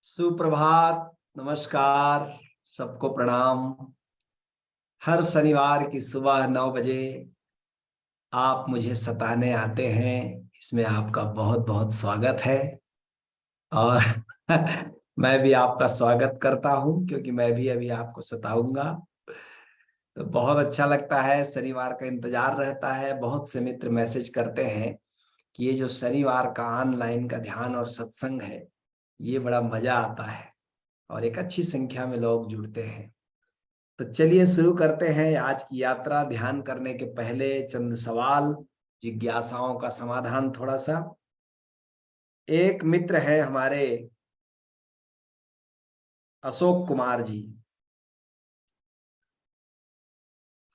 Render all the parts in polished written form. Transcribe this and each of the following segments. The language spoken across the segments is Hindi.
सुप्रभात, नमस्कार, सबको प्रणाम। हर शनिवार की सुबह 9 बजे आप मुझे सताने आते हैं, इसमें आपका बहुत बहुत स्वागत है। और मैं भी आपका स्वागत करता हूं क्योंकि मैं भी अभी आपको सताऊंगा। तो बहुत अच्छा लगता है, शनिवार का इंतजार रहता है। बहुत से मित्र मैसेज करते हैं कि ये जो शनिवार का ऑनलाइन का ध्यान और सत्संग है, ये बड़ा मजा आता है और एक अच्छी संख्या में लोग जुड़ते हैं। तो चलिए शुरू करते हैं आज की यात्रा। ध्यान करने के पहले चंद सवाल, जिज्ञासाओं का समाधान थोड़ा सा। एक मित्र है हमारे, अशोक कुमार जी,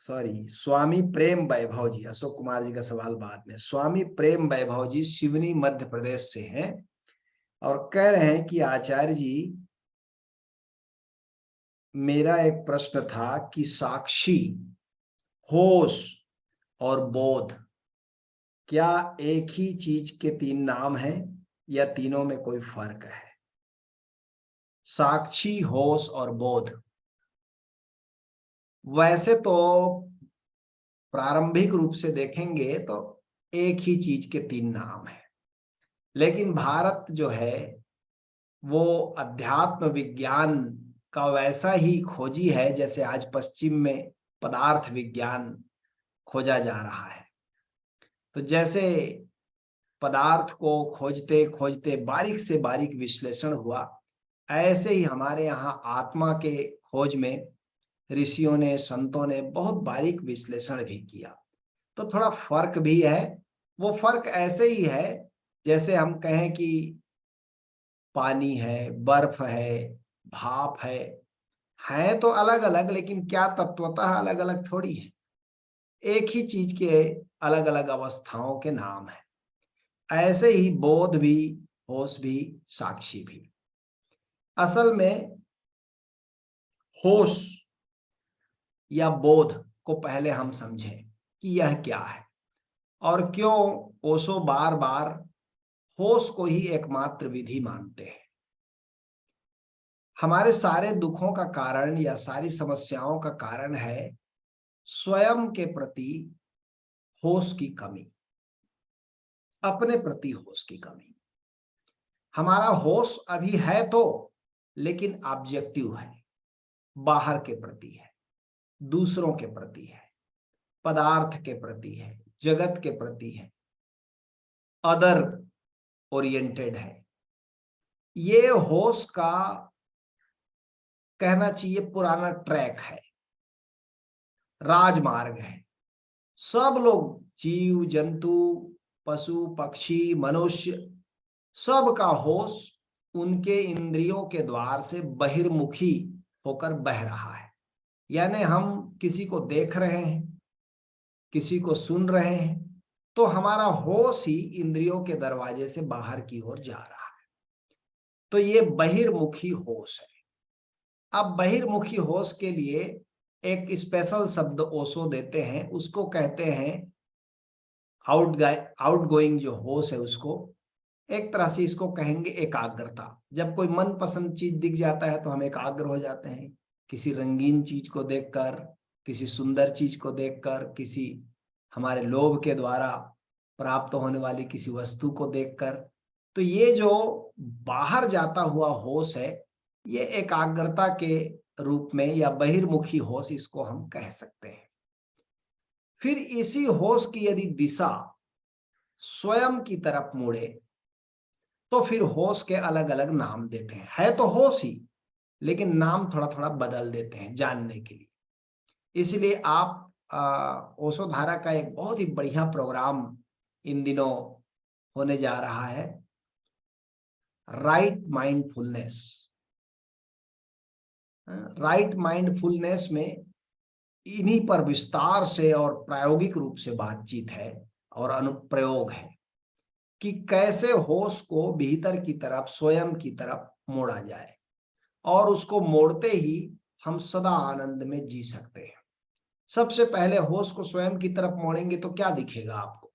सॉरी स्वामी प्रेम वैभव जी। अशोक कुमार जी का सवाल बाद में। स्वामी प्रेम वैभव जी सिवनी मध्य प्रदेश से हैं और कह रहे हैं कि आचार्य जी, मेरा एक प्रश्न था कि साक्षी, होश और बोध क्या एक ही चीज के तीन नाम हैं या तीनों में कोई फर्क है? साक्षी, होश और बोध वैसे तो प्रारंभिक रूप से देखेंगे तो एक ही चीज के तीन नाम हैं, लेकिन भारत जो है वो अध्यात्म विज्ञान का वैसा ही खोजी है जैसे आज पश्चिम में पदार्थ विज्ञान खोजा जा रहा है। तो जैसे पदार्थ को खोजते खोजते बारीक से बारीक विश्लेषण हुआ, ऐसे ही हमारे यहाँ आत्मा के खोज में ऋषियों ने, संतों ने बहुत बारीक विश्लेषण भी किया। तो थोड़ा फर्क भी है। वो फर्क ऐसे ही है जैसे हम कहें कि पानी है, बर्फ है, भाप है तो अलग अलग, लेकिन क्या तत्वतः अलग अलग थोड़ी है। एक ही चीज के अलग अलग अवस्थाओं के नाम है। ऐसे ही बोध भी, होश भी, साक्षी भी। असल में होश या बोध को पहले हम समझें कि यह क्या है और क्यों ओशो बार बार होश को ही एकमात्र विधि मानते हैं। हमारे सारे दुखों का कारण या सारी समस्याओं का कारण है स्वयं के प्रति होश की कमी, अपने प्रति होश की कमी। हमारा होश अभी है तो, लेकिन ऑब्जेक्टिव है, बाहर के प्रति है, दूसरों के प्रति है, पदार्थ के प्रति है, जगत के प्रति है, अदर ओरिएंटेड है। ये होश का कहना चाहिए पुराना ट्रैक है, राजमार्ग है। सब लोग, जीव जंतु, पशु पक्षी, मनुष्य, सबका होश उनके इंद्रियों के द्वार से बहिर्मुखी होकर बह रहा है। यानी हम किसी को देख रहे हैं, किसी को सुन रहे हैं, तो हमारा होश ही इंद्रियों के दरवाजे से बाहर की ओर जा रहा है। तो ये बहिर्मुखी होश है। अब बहिर्मुखी होश के लिए एक स्पेशल शब्द ओशो देते हैं, उसको कहते हैं आउटगोइंग जो होश है, उसको एक तरह से इसको कहेंगे एकाग्रता। जब कोई मनपसंद चीज दिख जाता है तो हम एकाग्र हो जाते हैं, किसी रंगीन चीज को देखकर, किसी सुंदर चीज को देखकर, किसी हमारे लोभ के द्वारा प्राप्त होने वाली किसी वस्तु को देखकर। तो ये जो बाहर जाता हुआ होश है, ये एकाग्रता के रूप में या बहिर्मुखी होश इसको हम कह सकते हैं। फिर इसी होश की यदि दिशा स्वयं की तरफ मुड़े तो फिर होश के अलग अलग नाम देते हैं। है तो होश ही, लेकिन नाम थोड़ा थोड़ा बदल देते हैं जानने के लिए। इसलिए आप ओशो धारा का एक बहुत ही बढ़िया प्रोग्राम इन दिनों होने जा रहा है, राइट माइंडफुलनेस। राइट माइंडफुलनेस में इन्हीं पर विस्तार से और प्रायोगिक रूप से बातचीत है और अनुप्रयोग है कि कैसे होश को भीतर की तरफ, स्वयं की तरफ मोड़ा जाए और उसको मोड़ते ही हम सदा आनंद में जी सकते हैं। सबसे पहले होश को स्वयं की तरफ मोड़ेंगे तो क्या दिखेगा आपको?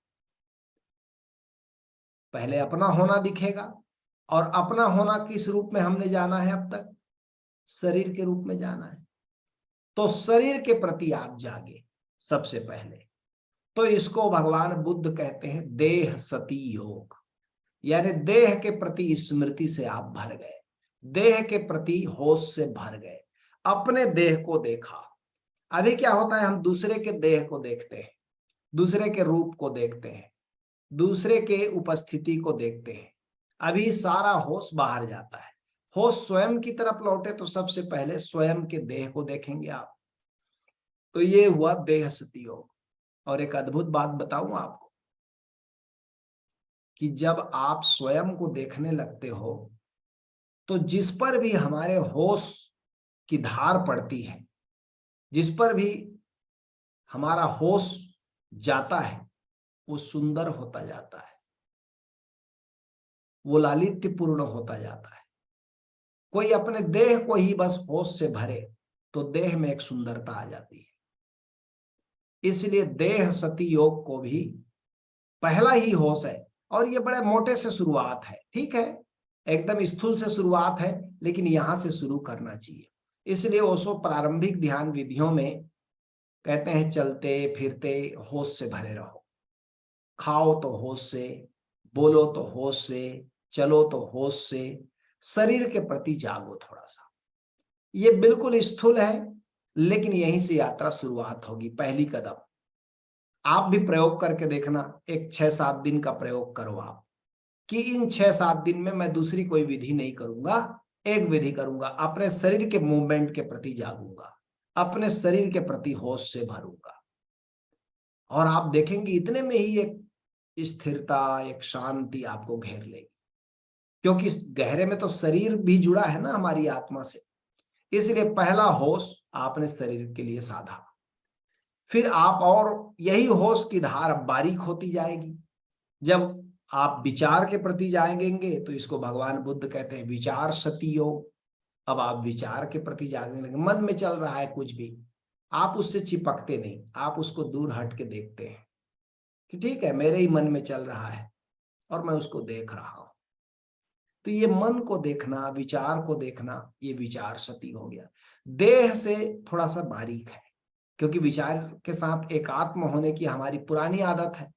पहले अपना होना दिखेगा, और अपना होना किस रूप में हमने जाना है अब तक? शरीर के रूप में जाना है। तो शरीर के प्रति आप जागे सबसे पहले। तो इसको भगवान बुद्ध कहते हैं देह सती योग, यानी देह के प्रति स्मृति से आप भर गए, देह के प्रति होश से भर गए, अपने देह को देखा। अभी क्या होता है, हम दूसरे के देह को देखते हैं, दूसरे के रूप को देखते हैं, दूसरे के उपस्थिति को देखते हैं। अभी सारा होश बाहर जाता है, होश स्वयं की तरफ लौटे तो सबसे पहले स्वयं के देह को देखेंगे आप। तो ये हुआ देह सती योग। और एक अद्भुत बात बताऊं आपको कि जब आप स्वयं को देखने लगते हो तो जिस पर भी हमारे होश की धार पड़ती है, जिस पर भी हमारा होश जाता है, वो सुंदर होता जाता है, वो लालित्यपूर्ण होता जाता है। कोई अपने देह को ही बस होश से भरे तो देह में एक सुंदरता आ जाती है। इसलिए देह सती योग को भी पहला ही होश है, और ये बड़े मोटे से शुरुआत है, ठीक है, एकदम स्थूल से शुरुआत है, लेकिन यहां से शुरू करना चाहिए। इसलिए ओशो प्रारंभिक ध्यान विधियों में कहते हैं चलते फिरते होश से भरे रहो, खाओ तो होश से, बोलो तो होश से, चलो तो होश से, शरीर के प्रति जागो थोड़ा सा। ये बिल्कुल स्थूल है, लेकिन यहीं से यात्रा शुरुआत होगी, पहली कदम। आप भी प्रयोग करके देखना, एक 6-7 दिन का प्रयोग करो आप, कि इन 6-7 दिन में मैं दूसरी कोई विधि नहीं करूंगा, एक विधि करूंगा, अपने शरीर के मूवमेंट के प्रति जागूंगा, अपने शरीर के प्रति होश से भरूंगा, और आप देखेंगे इतने में ही एक स्थिरता, एक शांति आपको घेर लेगी। क्योंकि गहरे में तो शरीर भी जुड़ा है ना हमारी आत्मा से, इसलिए पहला होश आपने शरीर के लिए साधा। फिर आप, और यही होश की धार अब बारीक होती जाएगी। जब आप विचार के प्रति जाएंगे तो इसको भगवान बुद्ध कहते हैं विचार सती योग। अब आप विचार के प्रति जागने लगे, मन में चल रहा है कुछ भी, आप उससे चिपकते नहीं, आप उसको दूर हट के देखते हैं कि ठीक है, मेरे ही मन में चल रहा है और मैं उसको देख रहा हूं। तो ये मन को देखना, विचार को देखना, ये विचार सती हो गया। देह से थोड़ा सा बारीक है, क्योंकि विचार के साथ एकात्म होने की हमारी पुरानी आदत है,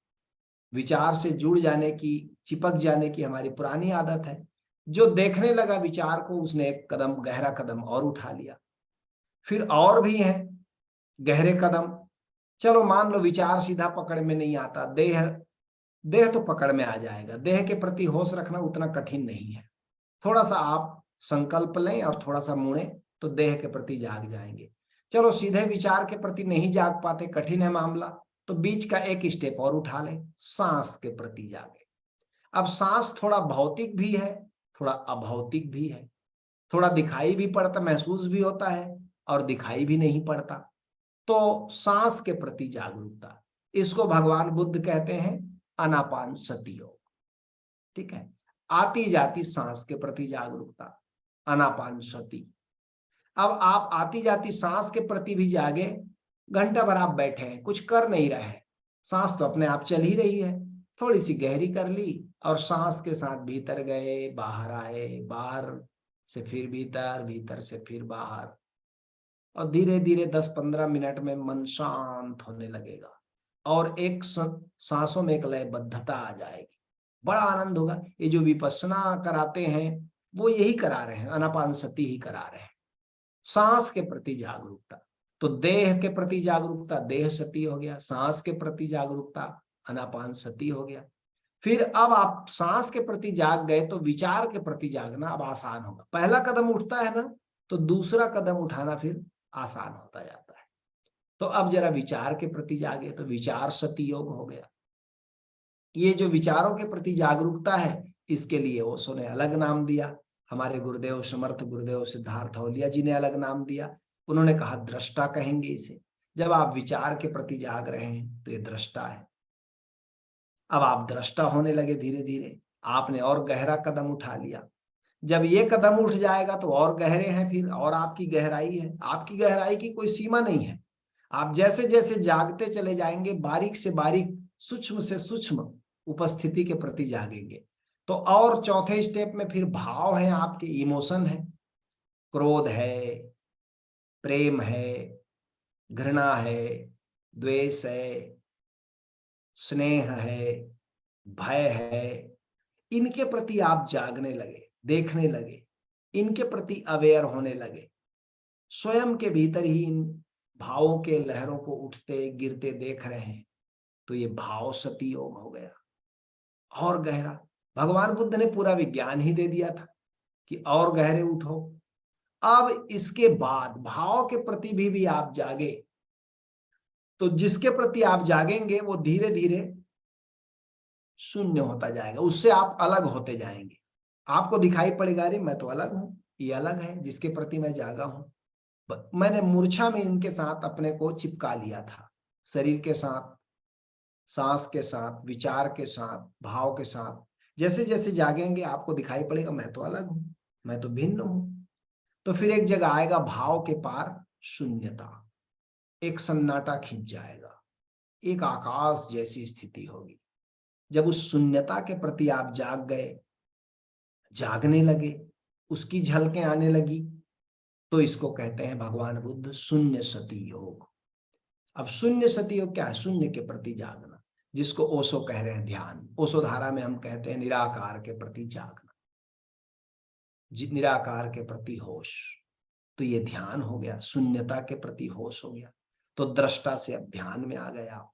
विचार से जुड़ जाने की, चिपक जाने की हमारी पुरानी आदत है। जो देखने लगा विचार को, उसने एक कदम, गहरा कदम और उठा लिया। फिर और भी है गहरे कदम। चलो मान लो विचार सीधा पकड़ में नहीं आता, देह देह तो पकड़ में आ जाएगा। देह के प्रति होश रखना उतना कठिन नहीं है, थोड़ा सा आप संकल्प लें और थोड़ा सा मुड़े तो देह के प्रति जाग जाएंगे। चलो सीधे विचार के प्रति नहीं जाग पाते, कठिन है मामला, तो बीच का एक स्टेप और उठा लें, सांस के प्रति जागे। अब सांस थोड़ा भौतिक भी है, थोड़ा अभौतिक भी है, थोड़ा दिखाई भी पड़ता, महसूस भी होता है, और दिखाई भी नहीं पड़ता। तो सांस के प्रति जागरूकता, इसको भगवान बुद्ध कहते हैं आनापान सती योग। ठीक है, आती जाती सांस के प्रति जागरूकता, आनापान सती। अब आप आती जाती सांस के प्रति भी जागे। घंटा भर आप बैठे हैं, कुछ कर नहीं रहे हैं, सांस तो अपने आप चल ही रही है, थोड़ी सी गहरी कर ली और सांस के साथ भीतर गए, बाहर आए, बाहर से फिर भीतर, भीतर से फिर बाहर, और धीरे धीरे 10-15 मिनट में मन शांत होने लगेगा और एक सांसों में एक लयबद्धता आ जाएगी। बड़ा आनंद होगा। ये जो विपश्यना कराते हैं वो यही करा रहे हैं, आनापान सती ही करा रहे हैं, सांस के प्रति जागरूकता। तो देह के प्रति जागरूकता देह सती हो गया, सांस के प्रति जागरूकता आनापान सती हो गया। फिर अब आप सांस के प्रति जाग गए तो विचार के प्रति जागना अब आसान होगा। पहला कदम उठता है ना, तो दूसरा कदम उठाना फिर आसान होता जाता है। तो अब जरा विचार के प्रति जागे तो विचार सती योग हो गया। ये जो विचारों के प्रति जागरूकता है, इसके लिए ओशो ने अलग नाम दिया, हमारे गुरुदेव समर्थ गुरुदेव सिद्धार्थ औलिया जी ने अलग नाम दिया। उन्होंने कहा दृष्टा कहेंगे इसे। जब आप विचार के प्रति जाग रहे हैं तो ये दृष्टा है। अब आप दृष्टा होने लगे, धीरे धीरे आपने और गहरा कदम उठा लिया। जब ये कदम उठ जाएगा तो और गहरे हैं, फिर और आपकी गहराई है। आपकी गहराई की कोई सीमा नहीं है। आप जैसे जैसे जागते चले जाएंगे, बारीक से बारीक, सूक्ष्म से सूक्ष्म उपस्थिति के प्रति जागेंगे, तो और चौथे स्टेप में फिर भाव है, आपके इमोशन है, क्रोध है, प्रेम है, घृणा है, द्वेष है, स्नेह है, भय है। इनके प्रति आप जागने लगे, देखने लगे, इनके प्रति अवेयर होने लगे, स्वयं के भीतर ही इन भावों के लहरों को उठते गिरते देख रहे हैं, तो ये भाव सती योग हो गया। और गहरा, भगवान बुद्ध ने पूरा विज्ञान ही दे दिया था कि और गहरे उठो। अब इसके बाद भाव के प्रति भी आप जागे, तो जिसके प्रति आप जागेंगे वो धीरे धीरे शून्य होता जाएगा, उससे आप अलग होते जाएंगे। आपको दिखाई पड़ेगा, अरे मैं तो अलग हूं, ये अलग है जिसके प्रति मैं जागा हूं। मैंने मूर्छा में इनके साथ अपने को चिपका लिया था, शरीर के साथ, सांस के साथ, विचार के साथ, भाव के साथ। जैसे जैसे जागेंगे आपको दिखाई पड़ेगा मैं तो अलग हूं, मैं तो भिन्न हूं। तो फिर एक जगह आएगा भाव के पार शून्यता, एक सन्नाटा खिंच जाएगा, एक आकाश जैसी स्थिति होगी। जब उस शून्यता के प्रति आप जाग गए, जागने लगे, उसकी झलकें आने लगी, तो इसको कहते हैं भगवान बुद्ध शून्य सती योग। अब शून्य सती योग क्या है? शून्य के प्रति जागना, जिसको ओशो कह रहे हैं ध्यान। ओशो धारा में हम कहते हैं निराकार के प्रति जागना, निराकार के प्रति होश। तो ये ध्यान हो गया, शून्यता के प्रति होश हो गया, तो दृष्टा से अब ध्यान में आ गया।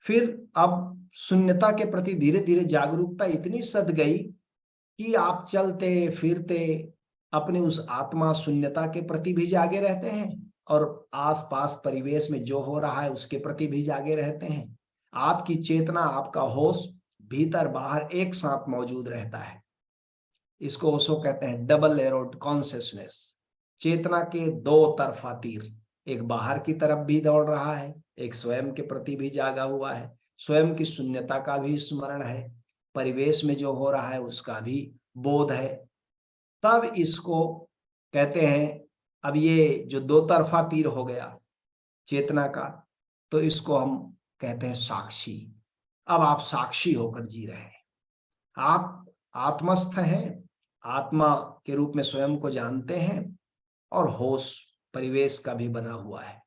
फिर अब शून्यता के प्रति धीरे धीरे जागरूकता इतनी सद गई कि आप चलते फिरते अपने उस आत्मा शून्यता के प्रति भी जागे रहते हैं, और आसपास परिवेश में जो हो रहा है उसके प्रति भी जागे रहते हैं। आपकी चेतना, आपका होश भीतर बाहर एक साथ मौजूद रहता है। इसको ओशो कहते हैं डबल एरोड कॉन्शियसनेस। चेतना के दो तरफा तीर, एक बाहर की तरफ भी दौड़ रहा है, एक स्वयं के प्रति भी जागा हुआ है, स्वयं की शून्यता का भी स्मरण है, परिवेश में जो हो रहा है उसका भी बोध है। तब इसको कहते हैं, अब ये जो दो तरफा तीर हो गया चेतना का, तो इसको हम कहते हैं साक्षी। अब आप साक्षी होकर जी रहे हैं, आप आत्मस्थ हैं, आत्मा के रूप में स्वयं को जानते हैं, और होश परिवेश का भी बना हुआ है,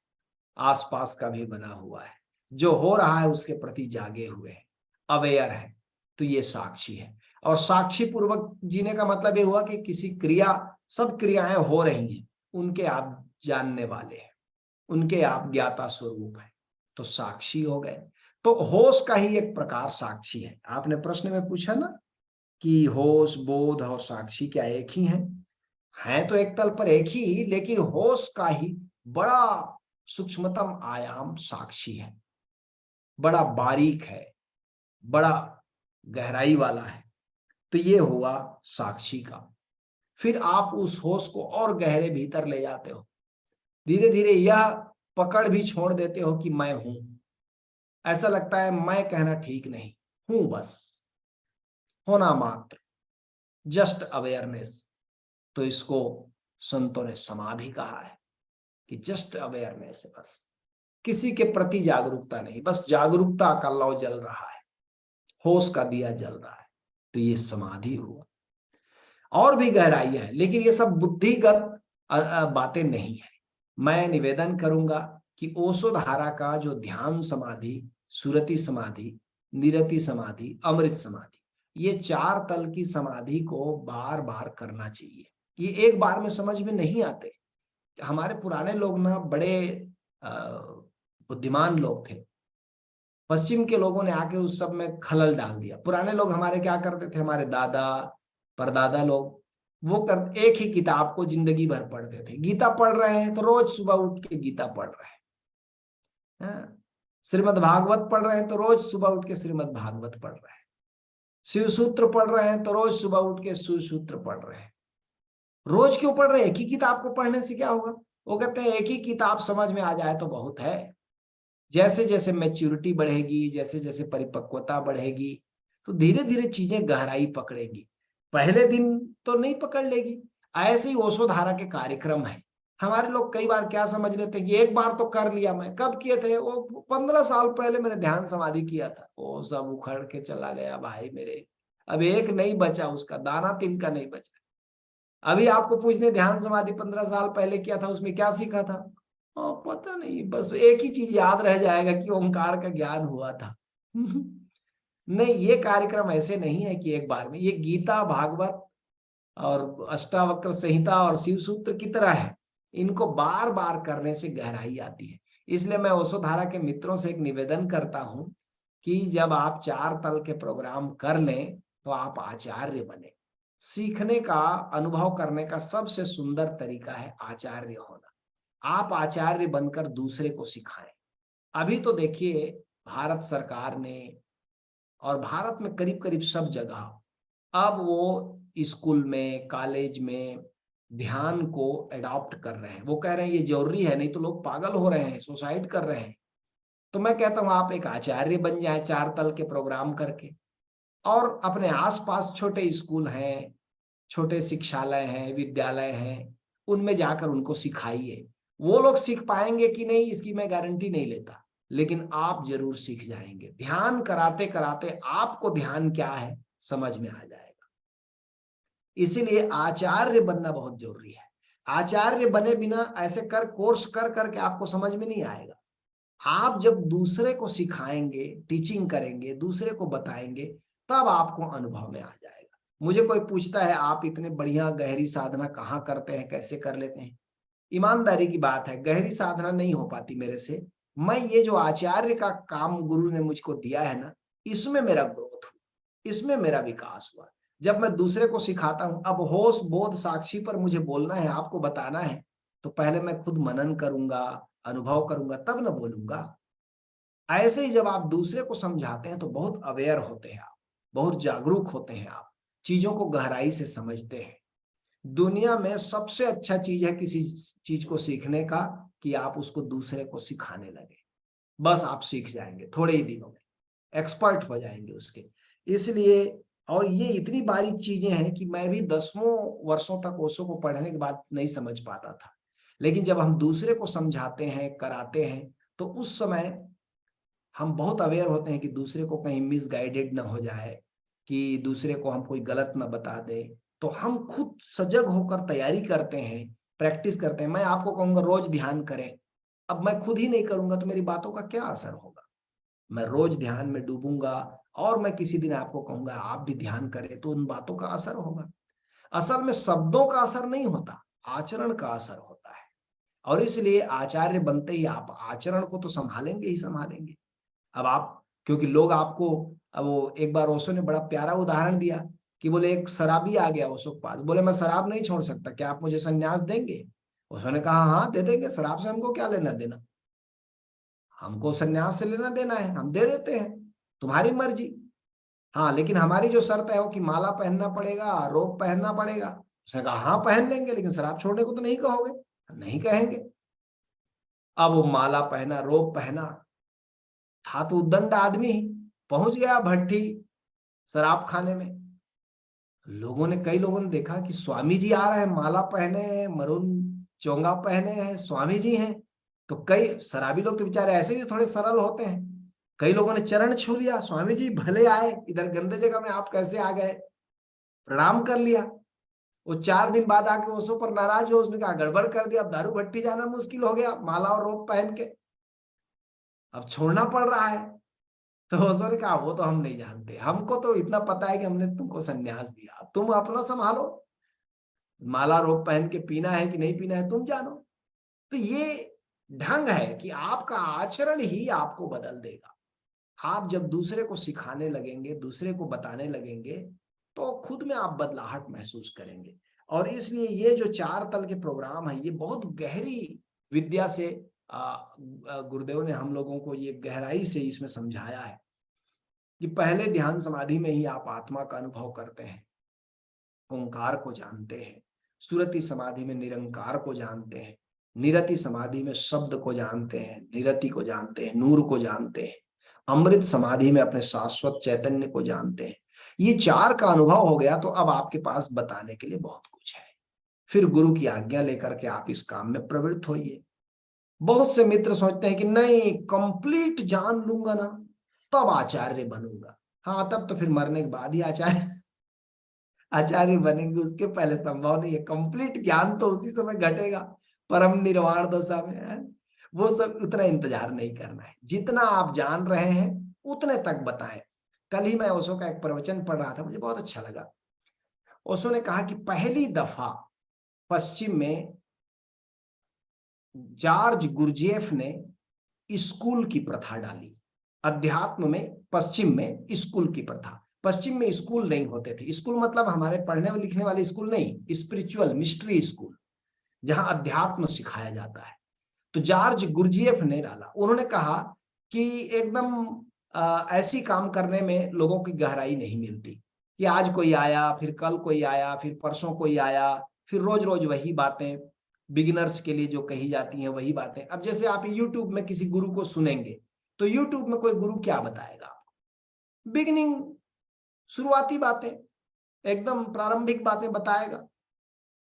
आसपास का भी बना हुआ है, जो हो रहा है उसके प्रति जागे हुए हैं, अवेयर है। तो ये साक्षी है। और साक्षी पूर्वक जीने का मतलब ये हुआ कि किसी क्रिया, सब क्रियाएं हो रही हैं, उनके आप जानने वाले हैं, उनके आप ज्ञाता स्वरूप हैं, तो साक्षी हो गए। तो होश का ही एक प्रकार साक्षी है। आपने प्रश्न में पूछा ना कि होश, बोध और साक्षी क्या एक ही हैं तो एक तल पर एक ही, लेकिन होश का ही बड़ा सूक्ष्मतम आयाम साक्षी है, बड़ा बारीक है, बड़ा गहराई वाला है। तो ये हुआ साक्षी का। फिर आप उस होश को और गहरे भीतर ले जाते हो, धीरे धीरे यह पकड़ भी छोड़ देते हो कि मैं हूं। ऐसा लगता है मैं कहना ठीक नहीं, हूं बस, होना मात्र, जस्ट अवेयरनेस। तो इसको संतों ने समाधि कहा है कि जस्ट अवेयरनेस है, बस किसी के प्रति जागरूकता नहीं, बस जागरूकता का लौ जल रहा है, होश का दिया जल रहा है, तो ये समाधि हुआ। और भी गहराइयां है, लेकिन ये सब बुद्धिगत बातें नहीं है। मैं निवेदन करूंगा कि ओशो धारा का जो ध्यान समाधि, सुरति समाधि, निरति समाधि, अमृत समाधि, ये चार तल की समाधि को बार बार करना चाहिए। ये एक बार में समझ में नहीं आते। हमारे पुराने लोग ना बड़े बुद्धिमान लोग थे, पश्चिम के लोगों ने आके उस सब में खलल डाल दिया। पुराने लोग हमारे क्या करते थे, हमारे दादा परदादा लोग, वो कर एक ही किताब को जिंदगी भर पढ़ते थे। गीता पढ़ रहे हैं तो रोज सुबह उठ के गीता पढ़ रहे हैं, श्रीमद् भागवत पढ़ रहे हैं तो रोज सुबह उठ के श्रीमद् भागवत पढ़ रहे हैं, शिव सूत्र पढ़ रहे हैं तो रोज सुबह उठ के शिव सूत्र पढ़ रहे हैं। रोज क्यों पढ़ रहे हैं? एक ही किताब को पढ़ने से क्या होगा? वो कहते हैं एक ही किताब समझ में आ जाए तो बहुत है। जैसे जैसे मैच्योरिटी बढ़ेगी, जैसे जैसे परिपक्वता बढ़ेगी, तो धीरे धीरे चीजें गहराई पकड़ेगी। पहले दिन तो नहीं पकड़ लेगी। ऐसे ही ओशो धारा के कार्यक्रम है। हमारे लोग कई बार क्या समझ लेते हैं कि एक बार तो कर लिया। मैं कब किए थे? वो 15 साल पहले मैंने ध्यान समाधि किया था। वो सब उखड़ के चला गया भाई मेरे। अब एक नहीं बचा, उसका दाना तिनका नहीं बचा। अभी आपको पूछने ध्यान समाधि 15 साल पहले किया था, उसमें क्या सीखा था? पता नहीं, बस एक ही चीज याद रह जाएगा कि ओंकार का ज्ञान हुआ था। नहीं, ये कार्यक्रम ऐसे नहीं है कि एक बार में, ये गीता, भागवत और अष्टावक्र संहिता और शिव सूत्र की तरह है। इनको बार बार करने से गहराई आती है। इसलिए मैं ओशोधारा के मित्रों से एक निवेदन करता हूं कि जब आप 4 तल के प्रोग्राम कर लें तो आप आचार्य बने। सीखने का, अनुभव करने का सबसे सुंदर तरीका है आचार्य होना। आप आचार्य बनकर दूसरे को सिखाएं। अभी तो देखिए, भारत सरकार ने और भारत में करीब करीब सब जगह अब वो स्कूल में, कॉलेज में ध्यान को एडॉप्ट कर रहे हैं। वो कह रहे हैं ये जरूरी है, नहीं तो लोग पागल हो रहे हैं, सुसाइड कर रहे हैं। तो मैं कहता हूं आप एक आचार्य बन जाए 4 तल के प्रोग्राम करके, और अपने आसपास छोटे स्कूल हैं, छोटे शिक्षालय हैं, विद्यालय हैं, उनमें जाकर उनको सिखाइए। वो लोग सीख पाएंगे कि नहीं, इसकी मैं गारंटी नहीं लेता, लेकिन आप जरूर सीख जाएंगे। ध्यान कराते कराते आपको ध्यान क्या है समझ में आ जाएगा। इसीलिए आचार्य बनना बहुत जरूरी है। आचार्य बने बिना ऐसे कर कोर्स कर करके आपको समझ में नहीं आएगा। आप जब दूसरे को सिखाएंगे, टीचिंग करेंगे, दूसरे को बताएंगे, तब आपको अनुभव में आ जाएगा। मुझे कोई पूछता है आप इतने बढ़िया गहरी साधना कहाँ करते हैं, कैसे कर लेते हैं? ईमानदारी की बात है, गहरी साधना नहीं हो पाती मेरे से। मैं ये जो आचार्य का काम गुरु ने मुझको दिया है ना, इसमें मेरा ग्रोथ हुआ, इसमें मेरा विकास हुआ। जब मैं दूसरे को सिखाता हूं, अब होश बोध साक्षी पर मुझे बोलना है, आपको बताना है, तो पहले मैं खुद मनन करूंगा, अनुभव करूंगा, तब ना बोलूंगा। ऐसे ही जब आप दूसरे को समझाते हैं तो बहुत अवेयर होते हैं आप, बहुत जागरूक होते हैं आप, चीजों को गहराई से समझते हैं। दुनिया में सबसे अच्छा चीज है किसी चीज को सीखने का कि आप उसको दूसरे को सिखाने लगे। बस आप सीख जाएंगे थोड़े ही दिनों में, एक्सपर्ट हो जाएंगे उसके। इसलिए, और ये इतनी बारीक चीजें हैं कि मैं भी 10 वर्षों तक ओशो को पढ़ने के बाद नहीं समझ पाता था। लेकिन जब हम दूसरे को समझाते हैं, कराते हैं, तो उस समय हम बहुत अवेयर होते हैं कि दूसरे को कहीं मिसगाइडेड ना हो जाए, कि दूसरे को हम कोई गलत ना बता दे। तो हम खुद सजग होकर तैयारी करते हैं, प्रैक्टिस करते हैं। मैं आपको कहूंगा रोज ध्यान करें। अब मैं खुद ही नहीं करूंगा तो मेरी बातों का क्या असर होगा? मैं रोज ध्यान में डूबूंगा और मैं किसी दिन आपको कहूंगा आप भी ध्यान करें, तो उन बातों का असर होगा। असल में शब्दों का असर नहीं होता, आचरण का असर होता है। और इसलिए आचार्य बनते ही आप आचरण को तो संभालेंगे ही संभालेंगे। अब आप, क्योंकि लोग आपको, अब वो एक बार ओशो ने बड़ा प्यारा उदाहरण दिया कि बोले एक शराबी आ गया ओशो के पास, बोले मैं शराब नहीं छोड़ सकता, क्या आप मुझे संन्यास देंगे? ओशो ने कहा हाँ दे देंगे, शराब से हमको क्या लेना देना, हमको संन्यास से लेना देना है, हम दे देते हैं, तुम्हारी मर्जी। हाँ लेकिन हमारी जो शर्त है वो कि माला पहनना पड़ेगा, रोप पहनना पड़ेगा। उसने कहा हाँ पहन लेंगे, लेकिन शराब छोड़ने को तो नहीं कहोगे? नहीं कहेंगे। अब वो माला पहना, रोप पहना, था तो उद्दंड आदमी, पहुंच गया भट्टी शराब खाने में। कई लोगों ने देखा कि स्वामी जी आ रहे हैं, माला पहने हैं, मरून चोंगा पहने हैं, स्वामी जी हैं। तो कई शराबी लोग तो बेचारे ऐसे भी थोड़े सरल होते हैं, कई लोगों ने चरण छू लिया, स्वामी जी भले आए, इधर गंदे जगह में आप कैसे आ गए, प्रणाम कर लिया। वो 4 दिन बाद आके ओशो पर नाराज हो, उसने कहा गड़बड़ कर दिया, अब दारू भट्टी जाना मुश्किल हो गया माला और रोप पहन के, अब छोड़ना पड़ रहा है। तो ओशो ने कहा वो तो हम नहीं जानते, हमको तो इतना पता है कि हमने तुमको संन्यास दिया, अब तुम अपना संभालो, माला रोप पहन के पीना है कि नहीं पीना है तुम जानो। तो ये ढंग है कि आपका आचरण ही आपको बदल देगा। आप जब दूसरे को सिखाने लगेंगे, दूसरे को बताने लगेंगे, तो खुद में आप बदलाहट महसूस करेंगे। और इसलिए ये जो 4 तल के प्रोग्राम है, ये बहुत गहरी विद्या से गुरुदेव ने हम लोगों को ये गहराई से इसमें समझाया है कि पहले ध्यान समाधि में ही आप आत्मा का अनुभव करते हैं, ओंकार को जानते हैं, सुरति समाधि में निरंकार को जानते हैं, निरति समाधि में शब्द को जानते हैं, निरति को जानते हैं, नूर को जानते हैं, अमृत समाधि में अपने शाश्वत चैतन्य को जानते हैं। ये 4 का अनुभव हो गया तो अब आपके पास बताने के लिए बहुत कुछ है। फिर गुरु की आज्ञा लेकर के आप इस काम में प्रवृत्त होइए। बहुत से मित्र सोचते हैं कि नहीं कंप्लीट जान लूंगा ना तब आचार्य बनूंगा। हाँ, तब तो फिर मरने के बाद ही आचार्य आचार्य बनेंगे, उसके पहले संभव नहीं है। कंप्लीट ज्ञान तो उसी समय घटेगा, परम निर्वाण दशा में है। वो सब उतना इंतजार नहीं करना है, जितना आप जान रहे हैं उतने तक बताएं। कल ही मैं ओशो का एक प्रवचन पढ़ रहा था, मुझे बहुत अच्छा लगा। ओशो ने कहा कि पहली दफा पश्चिम में जॉर्ज गुरजेफ ने स्कूल की प्रथा डाली। अध्यात्म में पश्चिम में स्कूल की प्रथा। पश्चिम में स्कूल नहीं होते थे। स्कूल मतलब हमारे पढ़ने और लिखने वाले स्कूल नहीं, स्पिरिचुअल मिस्ट्री स्कूल, जहां अध्यात्म सिखाया जाता है। तो जॉर्ज गुरजेफ ने डाला। उन्होंने कहा कि एकदम ऐसी काम करने में लोगों की गहराई नहीं मिलती, कि आज कोई आया, फिर कल कोई आया, फिर परसों कोई आया, फिर रोज रोज वही बातें, बिगिनर्स के लिए जो कही जाती हैं वही बातें। अब जैसे आप यूट्यूब में किसी गुरु को सुनेंगे, तो यूट्यूब में कोई गुरु क्या बताएगा आपको? बिगिनिंग, शुरुआती बातें, एकदम प्रारंभिक बातें बताएगा।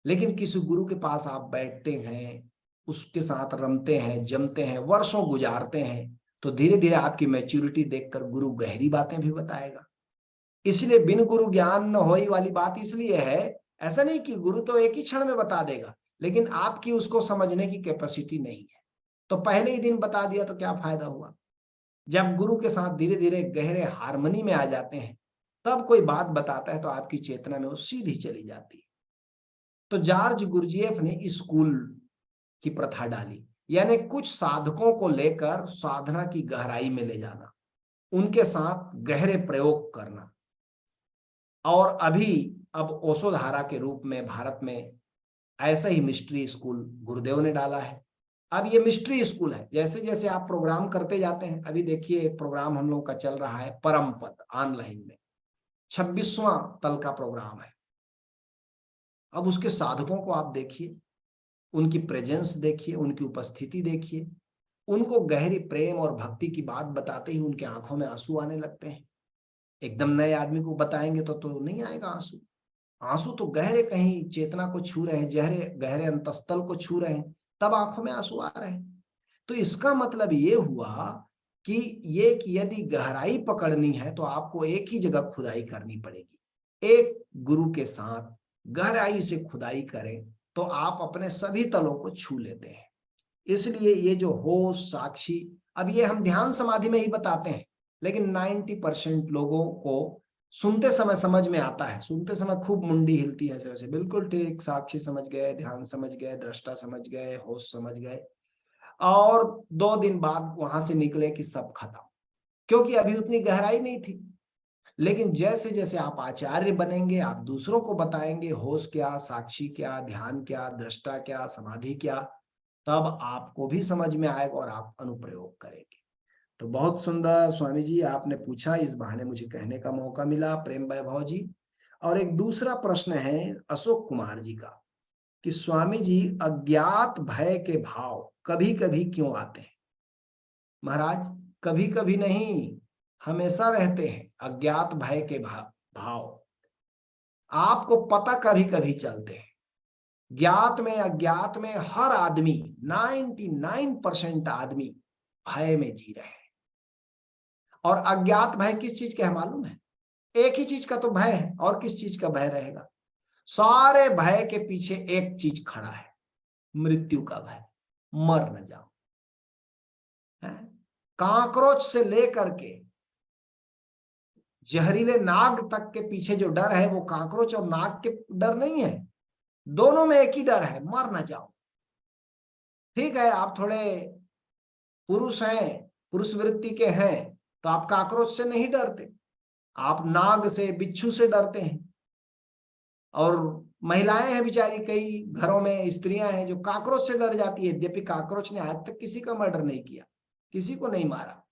लेकिन किसी गुरु के पास आप बैठते हैं, उसके साथ रमते हैं, जमते हैं, वर्षों गुजारते हैं, तो धीरे धीरे आपकी मैच्योरिटी देखकर गुरु गहरी बातें भी बताएगा। इसलिए बिन गुरु ज्ञान न होई वाली बात इसलिए है। ऐसा नहीं कि गुरु तो एक ही क्षण में बता देगा, लेकिन आपकी उसको समझने की कैपेसिटी नहीं है। तो पहले ही दिन बता दिया तो क्या फायदा हुआ? जब गुरु के साथ धीरे धीरे गहरे हार्मनी में आ जाते हैं, तब कोई बात बताता है तो आपकी चेतना में वो सीधी चली जाती है। तो जॉर्ज गुरजेफ ने स्कूल की प्रथा डाली, यानी कुछ साधकों को लेकर साधना की गहराई में ले जाना, उनके साथ गहरे प्रयोग करना। और अभी अब ओशो धारा के रूप में भारत में ऐसा ही मिस्ट्री स्कूल गुरुदेव ने डाला है। अब ये मिस्ट्री स्कूल है। जैसे जैसे आप प्रोग्राम करते जाते हैं, अभी देखिए एक प्रोग्राम हम लोग का चल रहा है परम पद ऑनलाइन में, 26वां तल का प्रोग्राम है। अब उसके साधकों को आप देखिए, उनकी प्रेजेंस देखिए, उनकी उपस्थिति देखिए, उनको गहरी प्रेम और भक्ति की बात बताते ही उनके आंखों में आंसू आने लगते हैं। एकदम नए आदमी को बताएंगे तो नहीं आएगा आंसू। आंसू तो गहरे कहीं चेतना को छू रहे हैं, गहरे गहरे अंतस्तल को छू रहे हैं, तब आंखों में आंसू आ रहे हैं। तो इसका मतलब ये हुआ कि यदि गहराई पकड़नी है तो आपको एक ही जगह खुदाई करनी पड़ेगी। एक गुरु के साथ गहराई से खुदाई करें तो आप अपने सभी तलों को छू लेते हैं। इसलिए ये जो होश साक्षी, अब ये हम ध्यान समाधि में ही बताते हैं, लेकिन 90% लोगों को सुनते समय समझ में आता है, सुनते समय खूब मुंडी हिलती है ऐसे वैसे, बिल्कुल ठीक, साक्षी समझ गए, ध्यान समझ गए, दृष्टा समझ गए, होश समझ गए, और 2 दिन बाद वहां से निकले कि सब खत्म, क्योंकि अभी उतनी गहराई नहीं थी। लेकिन जैसे जैसे आप आचार्य बनेंगे, आप दूसरों को बताएंगे होश क्या, साक्षी क्या, ध्यान क्या, दृष्टा क्या, समाधि क्या, तब आपको भी समझ में आएगा और आप अनुप्रयोग करेंगे। तो बहुत सुंदर स्वामी जी आपने पूछा, इस बहाने मुझे कहने का मौका मिला, प्रेम वैभव जी। और एक दूसरा प्रश्न है अशोक कुमार जी का, कि स्वामी जी अज्ञात भय के भाव कभी कभी क्यों आते हैं? महाराज, कभी कभी नहीं, हमेशा रहते हैं अज्ञात भय के भाव। आपको पता कभी कभी चलते हैं। ज्ञात में अज्ञात में हर आदमी, 99% आदमी भय में जी रहे हैं। और अज्ञात भय किस चीज के है मालूम है? एक ही चीज का तो भय है, और किस चीज का भय रहेगा? सारे भय के पीछे एक चीज खड़ा है, मृत्यु का भय, मर न जाओ। काकरोच से लेकर के जहरीले नाग तक के पीछे जो डर है वो काकरोच और नाग के डर नहीं है, दोनों में एक ही डर है, मर न जाओ। ठीक है, आप थोड़े पुरुष हैं, पुरुष वृत्ति के हैं, तो आप काकरोच से नहीं डरते, आप नाग से, बिच्छू से डरते हैं। और महिलाएं हैं बेचारी, कई घरों में स्त्रियां हैं जो काकरोच से डर जाती है। यद्यपि काकरोच ने आज तक किसी का मर्डर नहीं किया, किसी को नहीं मारा,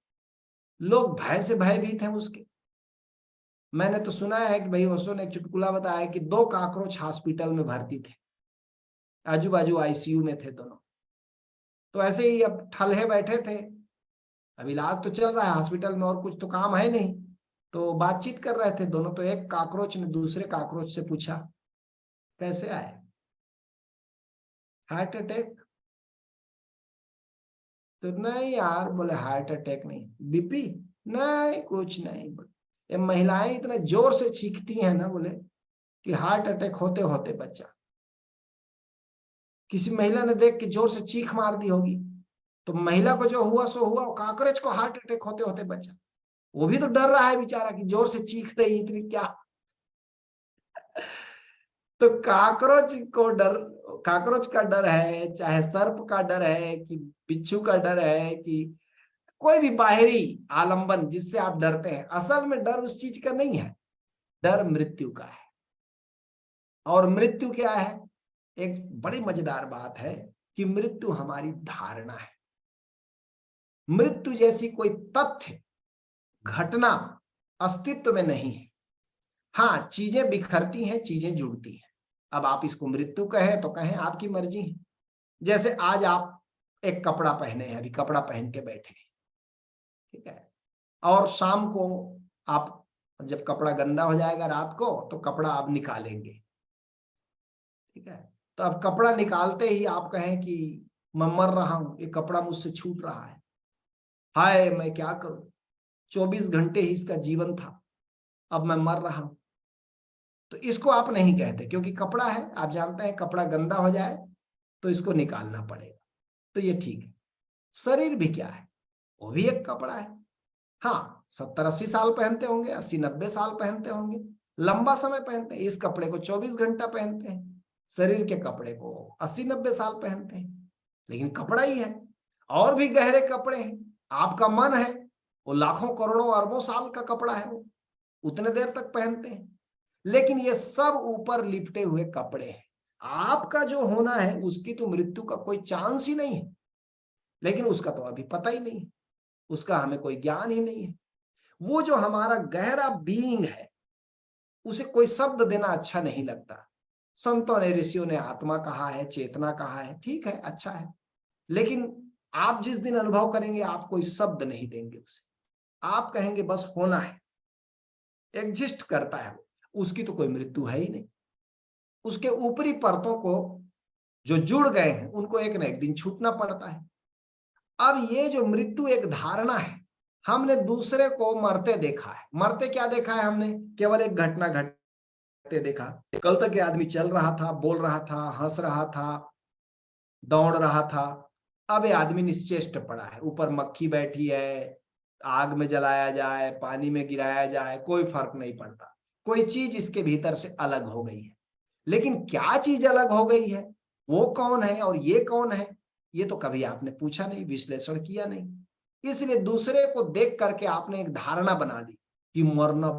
लोग भय से भयभीत हैं उसके। मैंने तो सुना है कि भाई ओशो ने एक चुटकुला बताया कि 2 काकरोच हॉस्पिटल में भर्ती थे, आजू बाजू आईसीयू में थे दोनों। तो ऐसे ही अब ठल्हे बैठे थे, अब इलाज तो चल रहा है हॉस्पिटल में और कुछ तो काम है नहीं, तो बातचीत कर रहे थे दोनों। तो एक काकरोच ने दूसरे काकरोच से पूछा, कैसे आए? Heart attack? तो नहीं यार, बोले हार्ट अटैक नहीं। बीपी? नहीं, कुछ नहीं। ये महिलाएं इतना जोर से चीखती हैं ना, बोले कि हार्ट अटैक होते होते बच्चा। किसी महिला ने देख के जोर से चीख मार दी होगी, तो महिला को जो हुआ सो हुआ, काकरोच को हार्ट अटैक होते होते बच्चा। वो भी तो डर रहा है बेचारा कि जोर से चीख रही इतनी क्या। तो काकरोच को डर, काकरोच का डर है, चाहे सर्प का डर है, कि बिच्छू का डर है, कि कोई भी बाहरी आलंबन जिससे आप डरते हैं, असल में डर उस चीज का नहीं है, डर मृत्यु का है। और मृत्यु क्या है? एक बड़ी मजेदार बात है कि मृत्यु हमारी धारणा है। मृत्यु जैसी कोई तथ्य घटना अस्तित्व में नहीं है। हाँ, चीजें बिखरती हैं, चीजें जुड़ती हैं। अब आप इसको मृत्यु कहें तो कहें, आपकी मर्जी है। जैसे आज आप एक कपड़ा पहने हैं, अभी कपड़ा पहन के बैठे हैं, ठीक है, और शाम को आप जब कपड़ा गंदा हो जाएगा रात को, तो कपड़ा आप निकालेंगे, ठीक है। तो अब कपड़ा निकालते ही आप कहें कि मैं मर रहा हूं, ये कपड़ा मुझसे छूट रहा है, हाय मैं क्या करूं, 24 घंटे ही इसका जीवन था, अब मैं मर रहा हूं। तो इसको आप नहीं कहते, क्योंकि कपड़ा है, आप जानते हैं कपड़ा गंदा हो जाए तो इसको निकालना पड़ेगा, तो ये ठीक है। शरीर भी क्या है? वो भी एक कपड़ा है। हाँ, 70-80 साल पहनते होंगे, 80-90 साल पहनते होंगे, लंबा समय पहनते हैं। इस कपड़े को 24 घंटा पहनते हैं, शरीर के कपड़े को 80-90 साल पहनते हैं, लेकिन कपड़ा ही है। और भी गहरे कपड़े हैं। आपका मन है, वो लाखों करोड़ों अरबों साल का कपड़ा है, वो उतने देर तक पहनते हैं। लेकिन ये सब ऊपर लिपटे हुए कपड़े हैं। आपका जो होना है उसकी तो मृत्यु का कोई चांस ही नहीं है, लेकिन उसका तो अभी पता ही नहीं है, उसका हमें कोई ज्ञान ही नहीं है। वो जो हमारा गहरा बीइंग है, उसे कोई शब्द देना अच्छा नहीं लगता। संतों ने, ऋषियों ने आत्मा कहा है, चेतना कहा है, ठीक है, अच्छा है, लेकिन आप जिस दिन अनुभव करेंगे आप कोई शब्द नहीं देंगे उसे। आप कहेंगे बस होना है, एग्जिस्ट करता है वो, उसकी तो कोई मृत्यु है ही नहीं। उसके ऊपरी परतों को जो जुड़ गए हैं उनको एक न एक दिन छूटना पड़ता है। अब ये जो मृत्यु एक धारणा है, हमने दूसरे को मरते देखा है। मरते क्या देखा है हमने? केवल एक घटना घटते देखा। कल तक ये आदमी चल रहा था, बोल रहा था, हंस रहा था, दौड़ रहा था, अब ये आदमी निश्चेष्ट पड़ा है, ऊपर मक्खी बैठी है, आग में जलाया जाए, पानी में गिराया जाए, कोई फर्क नहीं पड़ता। कोई चीज इसके भीतर से अलग हो गई है, लेकिन क्या चीज अलग हो गई है, वो कौन है और ये कौन है, ये तो कभी आपने पूछा नहीं, विश्लेषण किया नहीं। इसलिए दूसरे को देख करके आपने एक धारणा बना दी कि मरना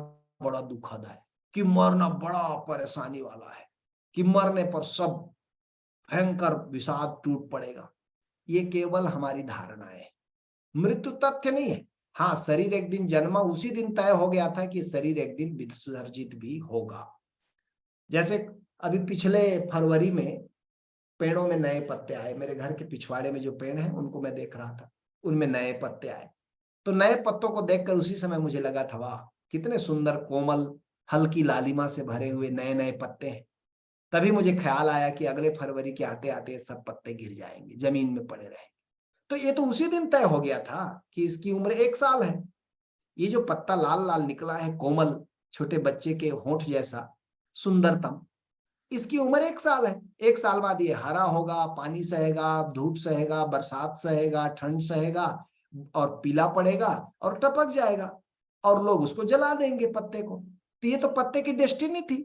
बड़ा दुखद है, कि मरना बड़ा परेशानी वाला है, कि मरने पर सब भयंकर विषाद टूट पड़ेगा। ये केवल हमारी धारणाएं है, मृत्यु तथ्य नहीं है। हाँ, शरीर एक दिन जन्मा, उसी दिन तय हो गया था कि शरीर एक दिन विसर्जित भी होगा। जैसे अभी पिछले फरवरी में पेड़ों में नए पत्ते आए, मेरे घर के पिछवाड़े में जो पेड़ हैं उनको मैं देख रहा था, उनमें नए पत्ते आए। तो नए पत्तों को देखकर उसी समय मुझे लगा था, वाह कितने सुंदर, कोमल, हल्की लालिमा से भरे हुए नए नए पत्ते हैं। तभी मुझे ख्याल आया कि अगले फरवरी के आते आते सब पत्ते गिर जाएंगे, जमीन में पड़े रहेंगे। तो ये तो उसी दिन तय हो गया था कि इसकी उम्र 1 साल है। ये जो पत्ता लाल लाल निकला है, कोमल, छोटे बच्चे के होंठ जैसा, सुंदरतम, इसकी उम्र 1 साल है। 1 साल बाद ये हरा होगा, पानी सहेगा, धूप सहेगा, बरसात सहेगा, ठंड सहेगा, और पीला पड़ेगा और टपक जाएगा, और लोग उसको जला देंगे पत्ते को। तो ये तो पत्ते की डेस्टिनी थी।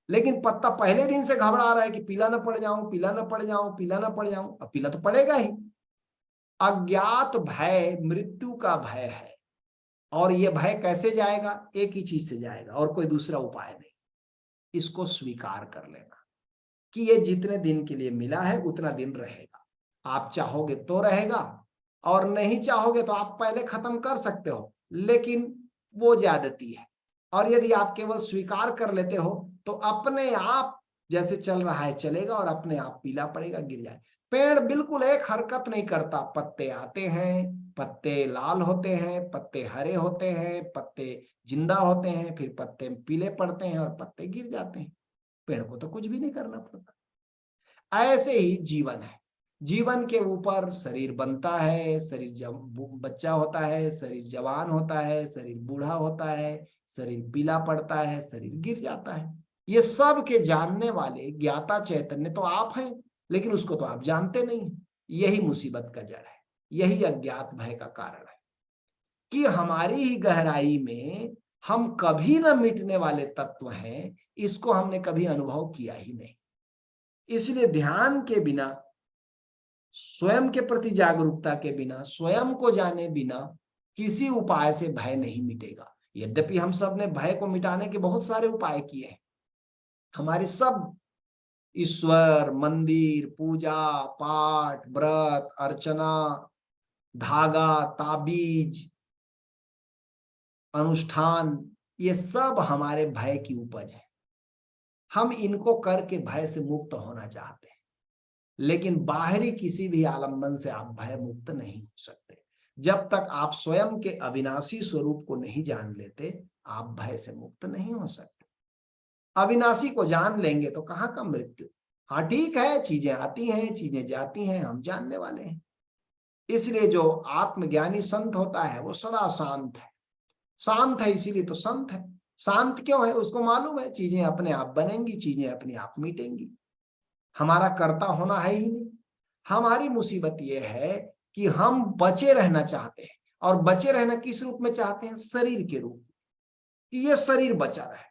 लेकिन पत्ता पहले दिन से घबरा रहा है कि पीला न पड़ जाऊं, पीला न पड़ जाऊं, पीला न पड़ जाऊं। अब पीला तो पड़ेगा ही। अज्ञात भय मृत्यु का भय है। और ये भय कैसे जाएगा? एक ही चीज से जाएगा, और कोई दूसरा उपाय नहीं। इसको स्वीकार कर लेना कि ये जितने दिन के लिए मिला है उतना दिन रहेगा। आप चाहोगे तो रहेगा, और नहीं चाहोगे तो आप पहले खत्म कर सकते हो, लेकिन वो ज्यादती है। और यदि आप केवल स्वीकार कर लेते हो तो अपने आप जैसे चल रहा है चलेगा, और अपने आप पीला पड़ेगा, गिर जाए। पेड़ बिल्कुल एक हरकत नहीं करता, पत्ते आते हैं, पत्ते लाल होते हैं, पत्ते हरे होते हैं, पत्ते जिंदा होते हैं, फिर पत्ते पीले पड़ते हैं और पत्ते गिर जाते हैं। पेड़ को तो कुछ भी नहीं करना पड़ता। ऐसे ही जीवन है। जीवन के ऊपर शरीर बनता है, शरीर जब बच्चा होता है, शरीर जवान होता है, शरीर बूढ़ा होता है, शरीर पीला पड़ता है, शरीर गिर जाता है। ये सब के जानने वाले ज्ञाता चैतन्य तो आप हैं, लेकिन उसको तो आप जानते नहीं। यही मुसीबत का जड़ है, यही अज्ञात भय का कारण है कि हमारी ही गहराई में हम कभी न मिटने वाले तत्व हैं, इसको हमने कभी अनुभव किया ही नहीं। इसलिए ध्यान के बिना, स्वयं के प्रति जागरूकता के बिना, स्वयं को जाने बिना किसी उपाय से भय नहीं मिटेगा। यद्यपि हम सब ने भय को मिटाने के बहुत सारे उपाय किए हैं। हमारे सब ईश्वर, मंदिर, पूजा पाठ, व्रत, अर्चना, धागा, ताबीज, अनुष्ठान, ये सब हमारे भय की उपज है। हम इनको करके भय से मुक्त होना चाहते हैं, लेकिन बाहरी किसी भी आलंबन से आप भय मुक्त नहीं हो सकते। जब तक आप स्वयं के अविनाशी स्वरूप को नहीं जान लेते, आप भय से मुक्त नहीं हो सकते। अविनाशी को जान लेंगे तो कहाँ का मृत्यु। हाँ ठीक है, चीजें आती हैं, चीजें जाती हैं, हम जानने वाले हैं। इसलिए जो आत्मज्ञानी संत होता है वो सदा शांत है। शांत है इसीलिए तो संत है। शांत क्यों है? उसको मालूम है चीजें अपने आप बनेंगी, चीजें अपने आप मिटेंगी, हमारा कर्ता होना है ही नहीं। हमारी मुसीबत यह है कि हम बचे रहना चाहते हैं, और बचे रहना किस रूप में चाहते हैं? शरीर के रूप में, कि ये शरीर बचा रहे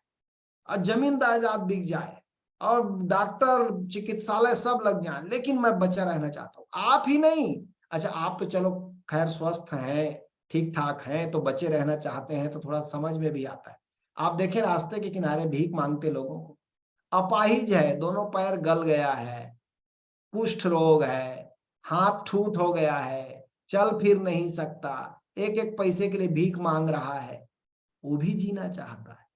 और जमीन जायदाद बिक जाए और डॉक्टर चिकित्सालय सब लग जाए, लेकिन मैं बचा रहना चाहता हूं। आप ही नहीं, अच्छा आप तो चलो खैर स्वस्थ हैं, ठीक ठाक हैं, तो बचे रहना चाहते हैं, तो थोड़ा समझ में भी आता है। आप देखें रास्ते के किनारे भीख मांगते लोगों को, अपाहिज है, दोनों पैर गल गया है, कुष्ठ रोग है, हाथ ठूट हो गया है, चल फिर नहीं सकता, एक एक पैसे के लिए भीख मांग रहा है, वो भी जीना चाहता है।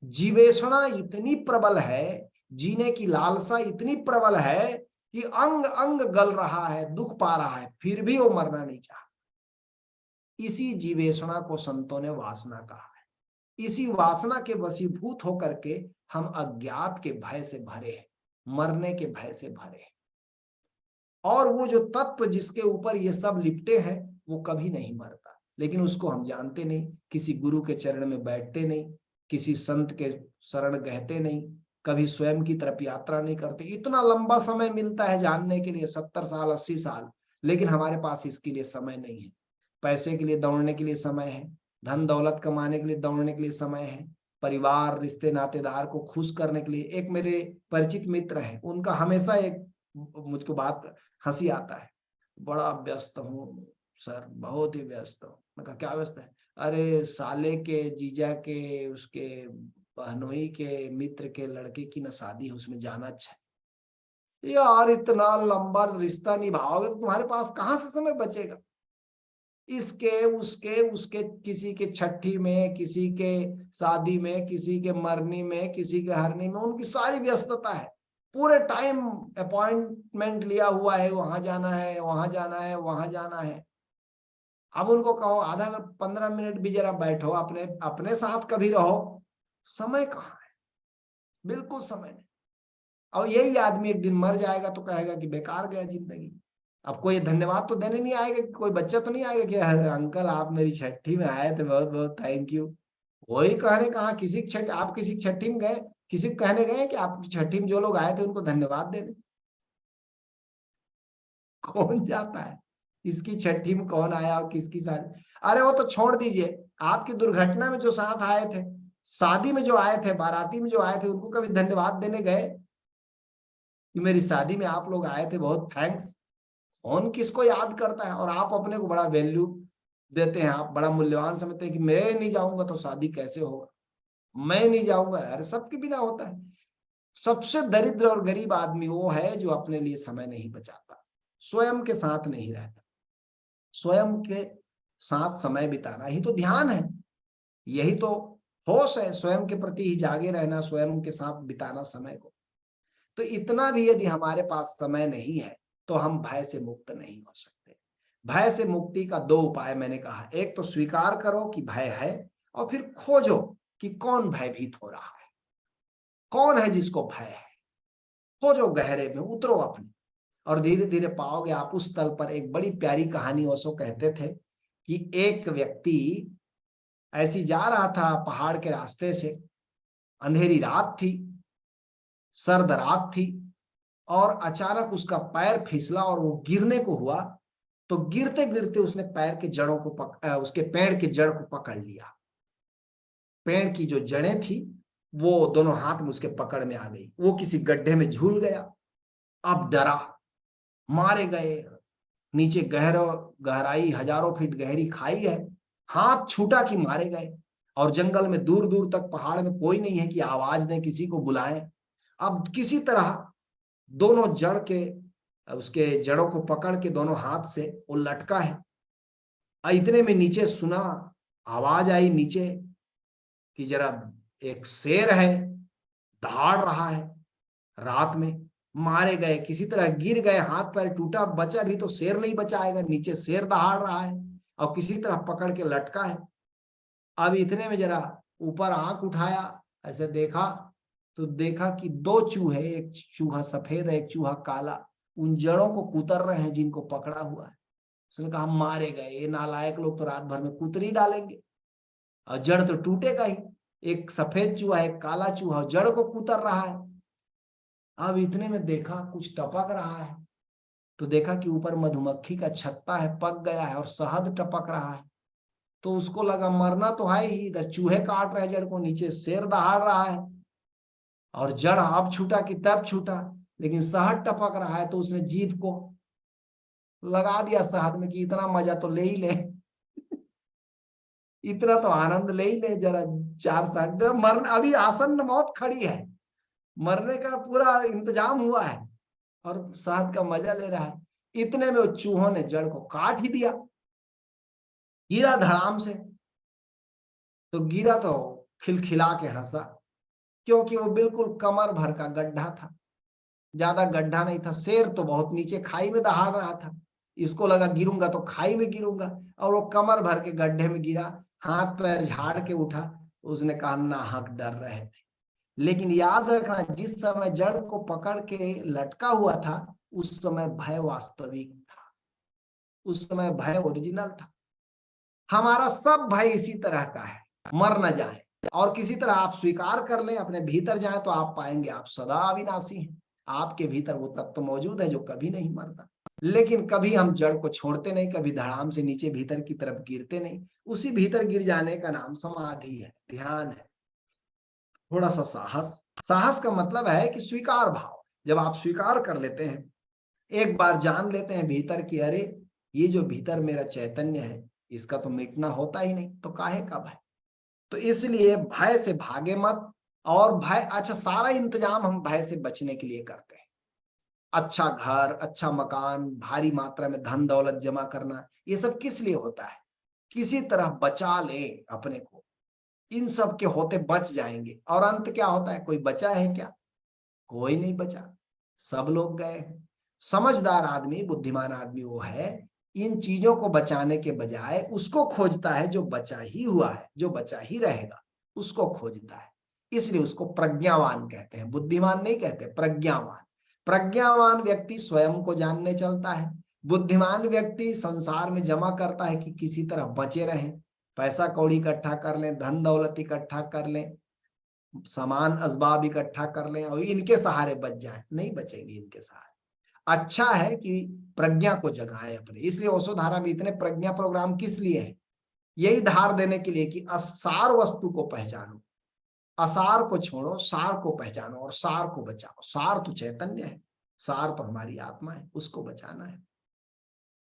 जीवेषणा इतनी प्रबल है, जीने की लालसा इतनी प्रबल है कि अंग अंग गल रहा है, दुख पा रहा है, फिर भी वो मरना नहीं चाहता। इसी जीवेषणा को संतों ने वासना कहा है। इसी वासना के वशीभूत होकर के हम अज्ञात के भय से भरे हैं, मरने के भय से भरे हैं। और वो जो तत्व जिसके ऊपर ये सब लिपटे हैं, वो कभी नहीं मरता, लेकिन उसको हम जानते नहीं, किसी गुरु के चरण में बैठते नहीं, किसी संत के शरण गहते नहीं, कभी स्वयं की तरफ यात्रा नहीं करते। इतना लंबा समय मिलता है जानने के लिए, 70 साल 80 साल, लेकिन हमारे पास इसके लिए समय नहीं है। पैसे के लिए दौड़ने के लिए समय है, धन दौलत कमाने के लिए दौड़ने के लिए समय है, परिवार रिश्ते नातेदार को खुश करने के लिए। एक मेरे परिचित मित्र हैं, उनका हमेशा एक मुझको बात हंसी आता है, बड़ा व्यस्त हूँ सर, बहुत ही व्यस्त हूँ। मैं कहा क्या व्यस्त है? अरे साले के जीजा के, उसके बहनोई के मित्र के लड़के की ना शादी है, उसमें जाना अच्छा है। यार इतना लंबा रिश्ता निभाओगे तो तुम्हारे पास कहाँ से समय बचेगा? इसके उसके उसके, किसी के छठी में, किसी के शादी में, किसी के मरनी में, किसी के हरनी में, उनकी सारी व्यस्तता है। पूरे टाइम अपॉइंटमेंट लिया हुआ है, वहां जाना है, वहां जाना है, वहां जाना है। अब उनको कहो आधा 15 मिनट भी जरा बैठो, अपने अपने साथ कभी रहो, समय कहाँ है? बिल्कुल समय नहीं। और यही आदमी एक दिन मर जाएगा तो कहेगा कि बेकार गया जिंदगी। अब कोई धन्यवाद तो देने नहीं आएगा, कोई बच्चा तो नहीं आएगा कि अंकल आप मेरी छठी में आए थे, बहुत बहुत थैंक यू। वही कहने कहा, किसी की छठ, आप किसी की छठी में गए, किसी को कहने गए कि आपकी छठी में जो लोग आए थे उनको धन्यवाद देने? कौन जाता है? किसकी छठी में कौन आया और किसकी शादी? अरे वो तो छोड़ दीजिए, आपकी दुर्घटना में जो साथ आए थे, शादी में जो आए थे, बाराती में जो आए थे, उनको कभी धन्यवाद देने गए कि मेरी शादी में आप लोग आए थे, बहुत थैंक्स? कौन किसको याद करता है? और आप अपने को बड़ा वैल्यू देते हैं, आप बड़ा मूल्यवान समझते हैं कि मैं नहीं जाऊंगा तो शादी कैसे होगा, मैं नहीं जाऊंगा। अरे सबके बिना होता है। सबसे दरिद्र और गरीब आदमी वो है जो अपने लिए समय नहीं बचाता, स्वयं के साथ नहीं रहता। स्वयं के साथ समय बिताना ही तो ध्यान है, यही तो होश है, स्वयं के प्रति ही जागे रहना, स्वयं के साथ बिताना समय को। तो इतना भी यदि हमारे पास समय नहीं है तो हम भय से मुक्त नहीं हो सकते। भय से मुक्ति का दो उपाय मैंने कहा, एक तो स्वीकार करो कि भय है, और फिर खोजो कि कौन भयभीत हो रहा है, कौन है जिसको भय है। खोजो, गहरे में उतरो अपने, और धीरे धीरे पाओगे आप उस तल पर एक बड़ी प्यारी कहानी। ओशो कहते थे कि एक व्यक्ति ऐसी जा रहा था पहाड़ के रास्ते से, अंधेरी रात थी, सर्द रात थी, और अचानक उसका पैर फिसला और वो गिरने को हुआ। तो गिरते गिरते उसने पैर के जड़ों को उसके पेड़ के जड़ को पकड़ लिया। पेड़ की जो जड़ें थी वो दोनों हाथ में उसके पकड़ में आ गई। वो किसी गड्ढे में झूल गया। अब डरा, मारे गए, नीचे गहराई, हजारों फीट गहरी खाई है, हाथ छूटा कि मारे गए। और जंगल में दूर दूर तक, पहाड़ में कोई नहीं है कि आवाज दें, किसी को बुलाएं। अब किसी तरह दोनों जड़ के, उसके जड़ों को पकड़ के दोनों हाथ से वो लटका है। इतने में नीचे सुना, आवाज आई नीचे कि जरा एक शेर है, दहाड़ रहा है। रात में मारे गए, किसी तरह गिर गए, हाथ पैर टूटा, बचा भी तो शेर नहीं बचाएगा, नीचे शेर दहाड़ रहा है और किसी तरह पकड़ के लटका है। अब इतने में जरा ऊपर आंख उठाया, ऐसे देखा तो देखा कि दो चूहे, एक चूहा सफेद है, एक चूहा काला, उन जड़ों को कुतर रहे हैं जिनको पकड़ा हुआ है। उसने कहा हम मारे गए, ये नालायक लोग तो रात भर में कुतरी डालेंगे और जड़ तो टूटेगा ही। एक सफेद चूहा, एक काला चूहा जड़ को कुतर रहा है। अब इतने में देखा कुछ टपक रहा है, तो देखा कि ऊपर मधुमक्खी का छत्ता है, पक गया है और शहद टपक रहा है। तो उसको लगा मरना तो है ही, इधर चूहे काट रहे जड़ को, नीचे शेर दहाड़ रहा है और जड़ अब छूटा कि तब छूटा, लेकिन शहद टपक रहा है। तो उसने जीभ को लगा दिया शहद में कि इतना मजा तो ले ही ले, इतना तो आनंद ले ही ले, जरा चार साठ मर, अभी आसन्न मौत खड़ी है, मरने का पूरा इंतजाम हुआ है और शहद का मजा ले रहा है। इतने में वो चूहों ने जड़ को काट ही दिया, गिरा धड़ाम से। तो गिरा तो खिलखिला के हंसा, क्योंकि वो बिल्कुल कमर भर का गड्ढा था, ज्यादा गड्ढा नहीं था। शेर तो बहुत नीचे खाई में दहाड़ रहा था, इसको लगा गिरूंगा तो खाई में गिरूंगा, और वो कमर भर के गड्ढे में गिरा, हाथ पैर झाड़ के उठा। उसने कहा नाहक डर रहे थे। लेकिन याद रखना, जिस समय जड़ को पकड़ के लटका हुआ था उस समय भय वास्तविक था, उस समय भय ओरिजिनल था। हमारा सब भय इसी तरह का है, मर न जाए, और किसी तरह आप स्वीकार कर लें, अपने भीतर जाए तो आप पाएंगे आप सदा अविनाशी हैं। आपके भीतर वो तत्व मौजूद है जो कभी नहीं मरता। लेकिन कभी हम जड़ को छोड़ते नहीं, कभी धड़ाम से नीचे भीतर की तरफ गिरते नहीं। उसी भीतर गिर जाने का नाम समाधि है, ध्यान है। थोड़ा सा साहस, साहस का मतलब है कि स्वीकार भाव। जब आप स्वीकार कर लेते हैं, एक बार जान लेते हैं भीतर की अरे ये जो भीतर मेरा चैतन्य है इसका तो मिटना होता ही नहीं, तो काहे का भय। तो इसलिए भय से भागे मत। और भय, अच्छा सारा इंतजाम हम भय से बचने के लिए करते हैं। अच्छा घर, अच्छा मकान, भारी मात्रा में धन दौलत जमा करना, ये सब किस लिए होता है? किसी तरह बचा लें अपने को, इन सब के होते बच जाएंगे। और अंत क्या होता है? कोई बचा है क्या? कोई नहीं बचा, सब लोग गए हैं। समझदार आदमी, बुद्धिमान आदमी वो है, इन चीजों को बचाने के बजाय उसको खोजता है जो बचा ही हुआ है, जो बचा ही रहेगा, उसको खोजता है। इसलिए उसको प्रज्ञावान कहते हैं, बुद्धिमान नहीं कहते, प्रज्ञावान। प्रज्ञावान व्यक्ति स्वयं को जानने चलता है, बुद्धिमान व्यक्ति संसार में जमा करता है कि किसी तरह बचे रहें, पैसा कौड़ी इकट्ठा कर लें, धन दौलत इकट्ठा कर लें, सामान असबाब इकट्ठा कर लें और इनके सहारे बच जाएं। नहीं बचेंगे इनके सहारे। अच्छा है कि प्रज्ञा को जगाएं अपने। इसलिए ओशो धारा में इतने प्रज्ञा प्रोग्राम किस लिए है? यही धार देने के लिए कि असार वस्तु को पहचानो, असार को छोड़ो, सार को पहचानो और सार को बचाओ। सार तो चैतन्य है, सार तो हमारी आत्मा है, उसको बचाना है।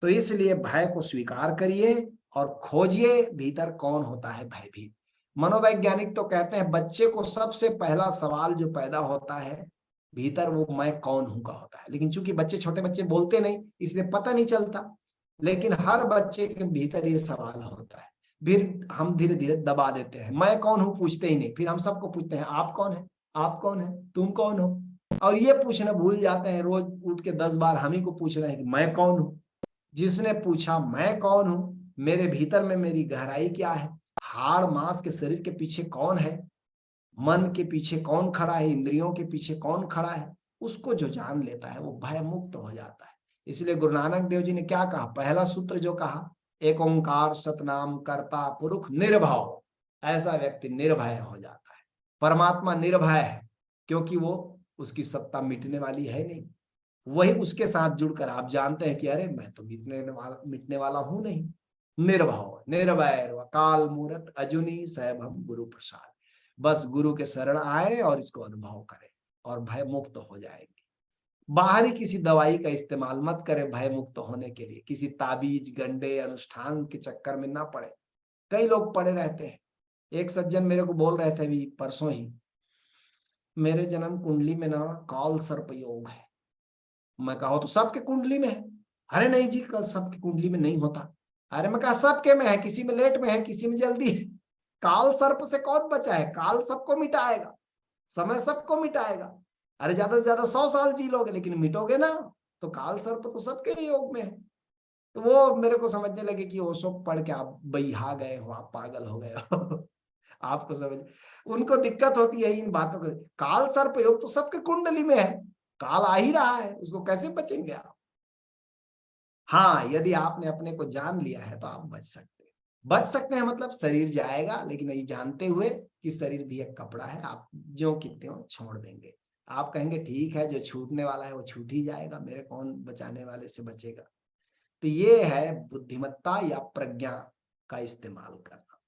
तो इसलिए भय को स्वीकार करिए और खोजिए भीतर कौन होता है भयभीत। मनोवैज्ञानिक तो कहते हैं बच्चे को सबसे पहला सवाल जो पैदा होता है भीतर, वो मैं कौन हूं का होता है। लेकिन चूंकि बच्चे, छोटे बच्चे बोलते नहीं, इसलिए पता नहीं चलता। लेकिन हर बच्चे के भीतर ये सवाल होता है। फिर हम धीरे धीरे दबा देते हैं, मैं कौन हूं पूछते ही नहीं। फिर हम सबको पूछते हैं आप कौन है, आप कौन है, तुम कौन हो। और ये पूछना भूल जाते हैं, रोज उठ के 10 बार हम ही को पूछ रहे हैं कि मैं कौन हूं। जिसने पूछा मैं कौन हूं, मेरे भीतर में मेरी गहराई क्या है, हाड़ मांस के शरीर के पीछे कौन है, मन के पीछे कौन खड़ा है, इंद्रियों के पीछे कौन खड़ा है, उसको जो जान लेता है वो भय मुक्त हो जाता है। इसलिए गुरु नानक देव जी ने क्या कहा, पहला सूत्र जो कहा, एक ओंकार सतनाम करता पुरुष निर्भव, ऐसा व्यक्ति निर्भय हो जाता है। परमात्मा निर्भय है क्योंकि वो उसकी सत्ता मिटने वाली है नहीं। वही उसके साथ जुड़कर आप जानते हैं कि अरे मैं तो मिटने वाला हूं नहीं। निर्भव निर्भय काल मूरत अजुनी सैभम गुरु प्रसाद, बस गुरु के शरण आए और इसको अनुभव करें और भय मुक्त हो जाएंगे। बाहरी किसी दवाई का इस्तेमाल मत करें भय मुक्त होने के लिए, किसी ताबीज गंडे अनुष्ठान के चक्कर में ना पड़े। कई लोग पड़े रहते हैं। एक सज्जन मेरे को बोल रहे थे अभी परसों ही, मेरे जन्म कुंडली में ना काल सर्प योग है। मैं कहा तो सबके कुंडली में है। अरे नहीं जी, कल सबकी कुंडली में नहीं होता। अरे मैं कहा सबके में है, किसी में लेट में है, किसी में जल्दी है। काल सर्प से कौन बचा है? काल सबको मिटाएगा, समय सबको मिटाएगा। अरे ज्यादा से ज्यादा 100 साल जी लोगे लेकिन मिटोगे ना। तो काल सर्प तो सबके ही योग में है। तो वो मेरे को समझने लगे कि ओशो पढ़ के आप बहिहा गए हो, आप पागल हो गए हो। आपको समझ, उनको दिक्कत होती है इन बातों को। काल सर्प योग तो सबके कुंडली में है, काल आ ही रहा है, उसको कैसे बचेंगे आप? हाँ, यदि आपने अपने को जान लिया है तो आप बच सकते हैं। मतलब शरीर जाएगा लेकिन ये जानते हुए कि शरीर भी एक कपड़ा है, आप जो कितने हो छोड़ देंगे। आप कहेंगे ठीक है, जो छूटने वाला है वो छूट ही जाएगा, मेरे कौन बचाने वाले से बचेगा। तो ये है बुद्धिमत्ता या प्रज्ञा का इस्तेमाल करना।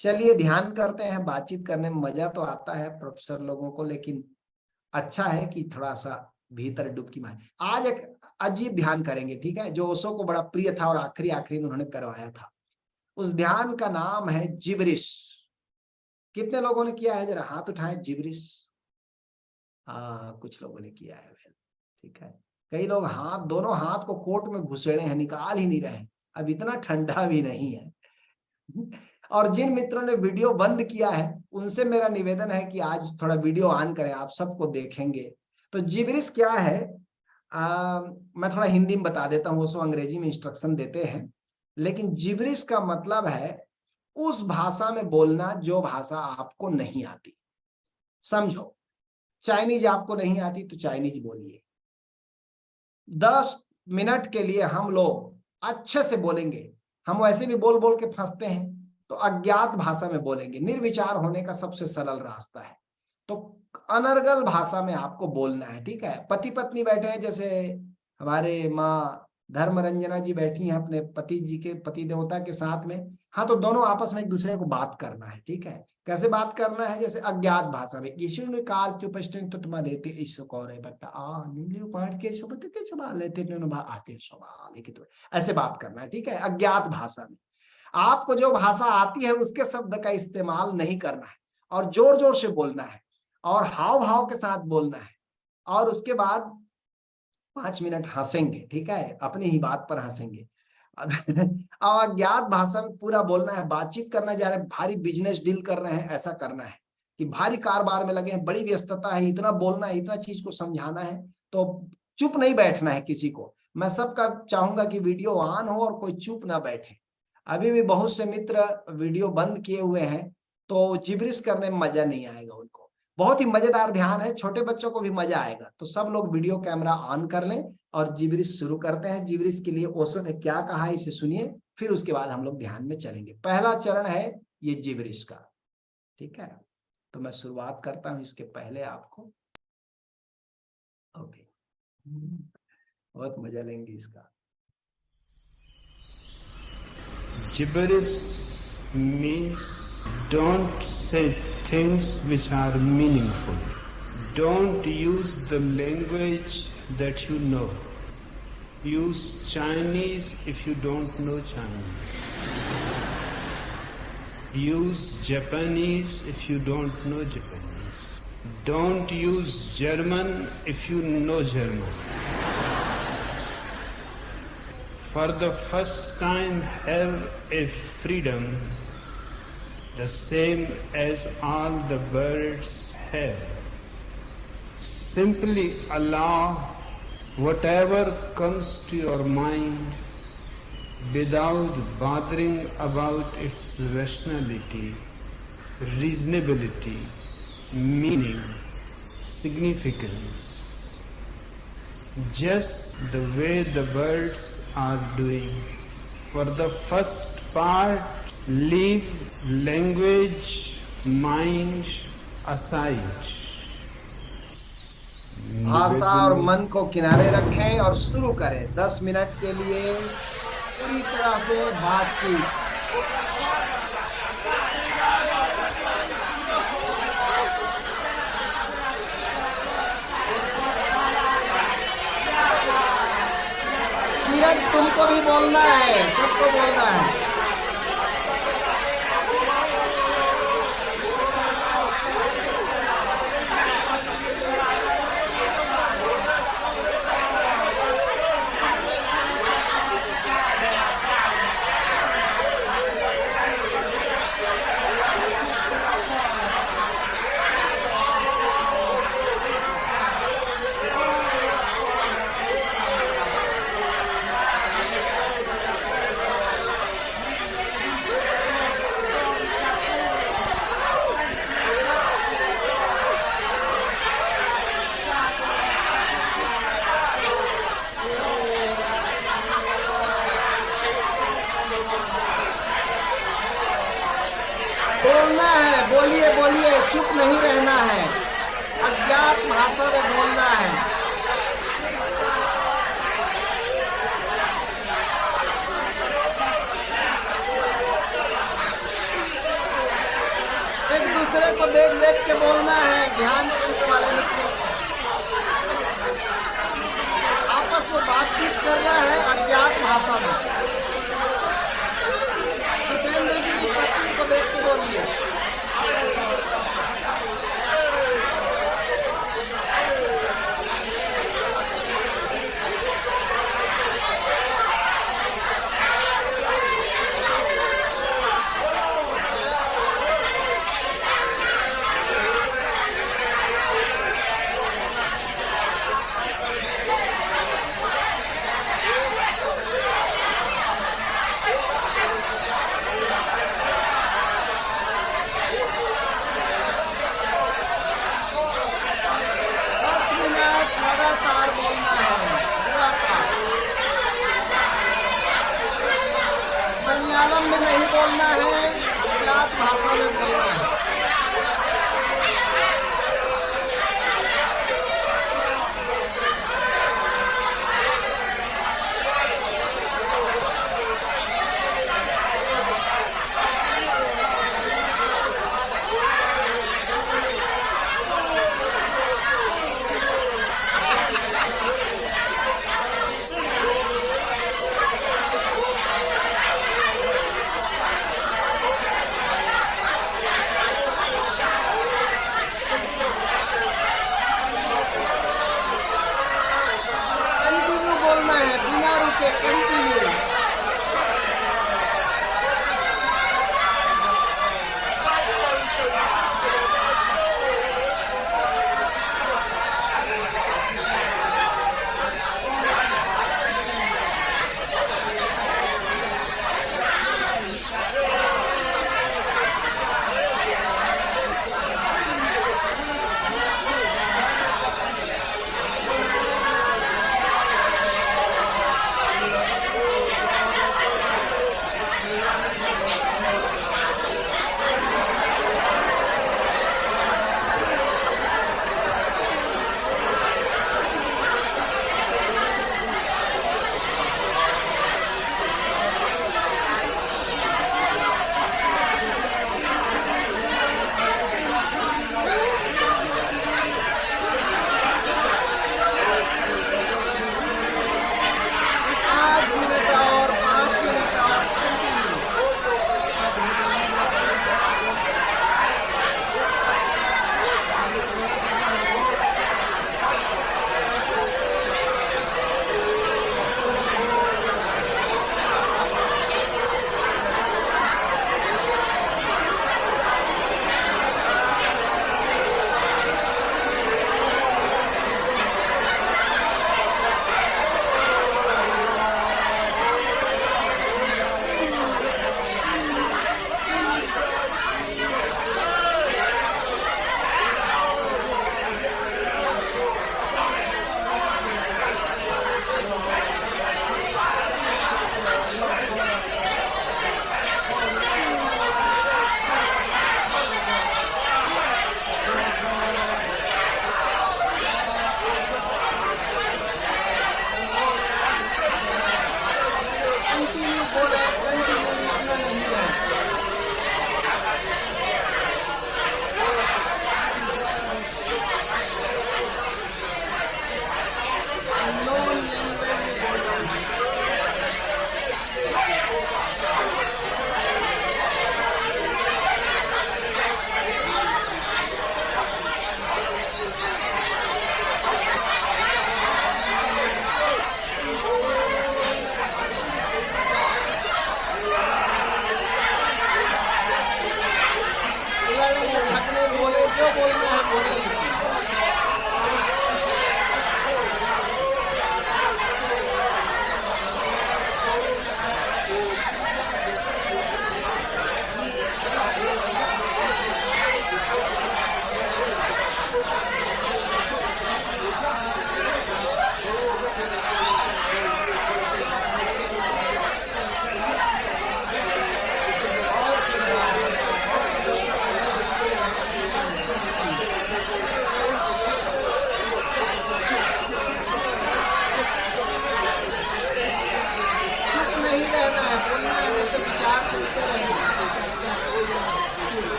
चलिए ध्यान करते हैं। बातचीत करने में मजा तो आता है प्रोफेसर लोगों को, लेकिन अच्छा है कि थोड़ा सा भीतर डुबकी मारे। आज एक अजीब ध्यान करेंगे, ठीक है, जो ओशो को बड़ा प्रिय था और आखिरी में उन्होंने करवाया था। उस ध्यान का नाम है जिब्रिश। कितने लोगों ने किया है? जरा हाथ उठाएं। जिब्रिश, हाँ कुछ लोगों ने किया है। ठीक है, कई लोग हाथ, दोनों हाथ को कोट में घुसेड़े हैं, निकाल ही नहीं रहे हैं। अब इतना ठंडा भी नहीं है। और जिन मित्रों ने वीडियो बंद किया है उनसे मेरा निवेदन है कि आज थोड़ा वीडियो ऑन करें, आप सबको देखेंगे। तो जिब्रिश क्या है? मैं थोड़ा हिंदी में बता देता हूँ, वो सो अंग्रेजी में इंस्ट्रक्शन देते हैं। लेकिन जिब्रिश का मतलब है उस भाषा में बोलना जो भाषा आपको नहीं आती। समझो, चाइनीज आपको नहीं आती तो चाइनीज बोलिए। 10 मिनट के लिए हम लोग अच्छे से बोलेंगे। हम वैसे भी बोल बोल के फंसते हैं, तो अज्ञात भाषा में बोलेंगे। निर्विचार होने का सबसे सरल रास्ता है। तो अनर्गल भाषा में आपको बोलना है, ठीक है। पति पत्नी बैठे हैं, जैसे हमारे माँ धर्मरंजना जी बैठी हैं अपने पति जी के, पति देवता के साथ में। हाँ, तो दोनों आपस में एक दूसरे को बात करना है, ठीक है। कैसे बात करना है? जैसे अज्ञात भाषा में, यीशु ने काल चुपस्टन तो तुम लेते ईशु कौरे बता आ नीली पाठ के शब्द के छुपा लेते ने आते सवाल एक तो ऐसे बात करना है, ठीक है, अज्ञात भाषा में। आपको जो भाषा आती है उसके शब्द का इस्तेमाल नहीं करना है, और जोर जोर से बोलना है और हाव भाव के साथ बोलना है। और उसके बाद 5 मिनट हंसेंगे, ठीक है, अपनी ही बात पर हंसेंगे। अज्ञात भाषा में पूरा बोलना है। बातचीत करना जा रहे हैं, भारी बिजनेस डील कर रहे हैं, ऐसा करना है कि भारी कारोबार में लगे हैं, बड़ी व्यस्तता है, इतना बोलना है, इतना चीज को समझाना है। तो चुप नहीं बैठना है किसी को। मैं सबका चाहूंगा कि वीडियो ऑन हो और कोई चुप ना बैठे। अभी भी बहुत से मित्र वीडियो बंद किए हुए हैं, तो जिब्रिश करने में मजा नहीं आएगा उनको। बहुत ही मजेदार ध्यान है, छोटे बच्चों को भी मजा आएगा। तो सब लोग वीडियो कैमरा ऑन कर लें और जिब्रिश शुरू करते हैं। जिब्रिश के लिए ओशो ने क्या कहा है इसे सुनिए, फिर उसके बाद हम लोग ध्यान में चलेंगे। पहला चरण है ये जिब्रिश का, ठीक है। तो मैं शुरुआत करता हूं इसके पहले आपको। ओके, बहुत मजा लेंगे इसका। Gibberish means don't say things which are meaningful. Don't use the language that you know. Use Chinese if you don't know Chinese. Use Japanese if you don't know Japanese. Don't use German if you know German. For the first time have a freedom the same as all the birds have. Simply allow whatever comes to your mind without bothering about its rationality, reasonability, meaning, significance. just the way the birds are doing. For the first part, leave language, mind aside. भाषा और मन को किनारे रखें और शुरू करें 10 मिनट के लिए पूरी तरह से बातचीत। नीरज, तुमको भी बोलना है, सबको बोलना है। बोलना है, बोलिए बोलिए, चुप नहीं रहना है, अज्ञात भाषा में बोलना है। एक दूसरे को देख देख के बोलना है, ध्यान देने वाले मित्रों। आपस में बातचीत करना है अज्ञात भाषा में। जितेंद्र जी, पत्नी को देख के बोलिए। लगातार बोलना है, लगातार। मलयालम में नहीं बोलना है, अज्ञात भाषा में बोलना है। कंटिन्यू बोलना है, बिना रुके, कंटिन्यू।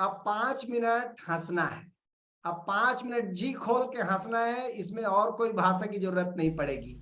अब 5 मिनट हंसना है। अब 5 मिनट जी खोल के हंसना है, इसमें और कोई भाषा की जरूरत नहीं पड़ेगी।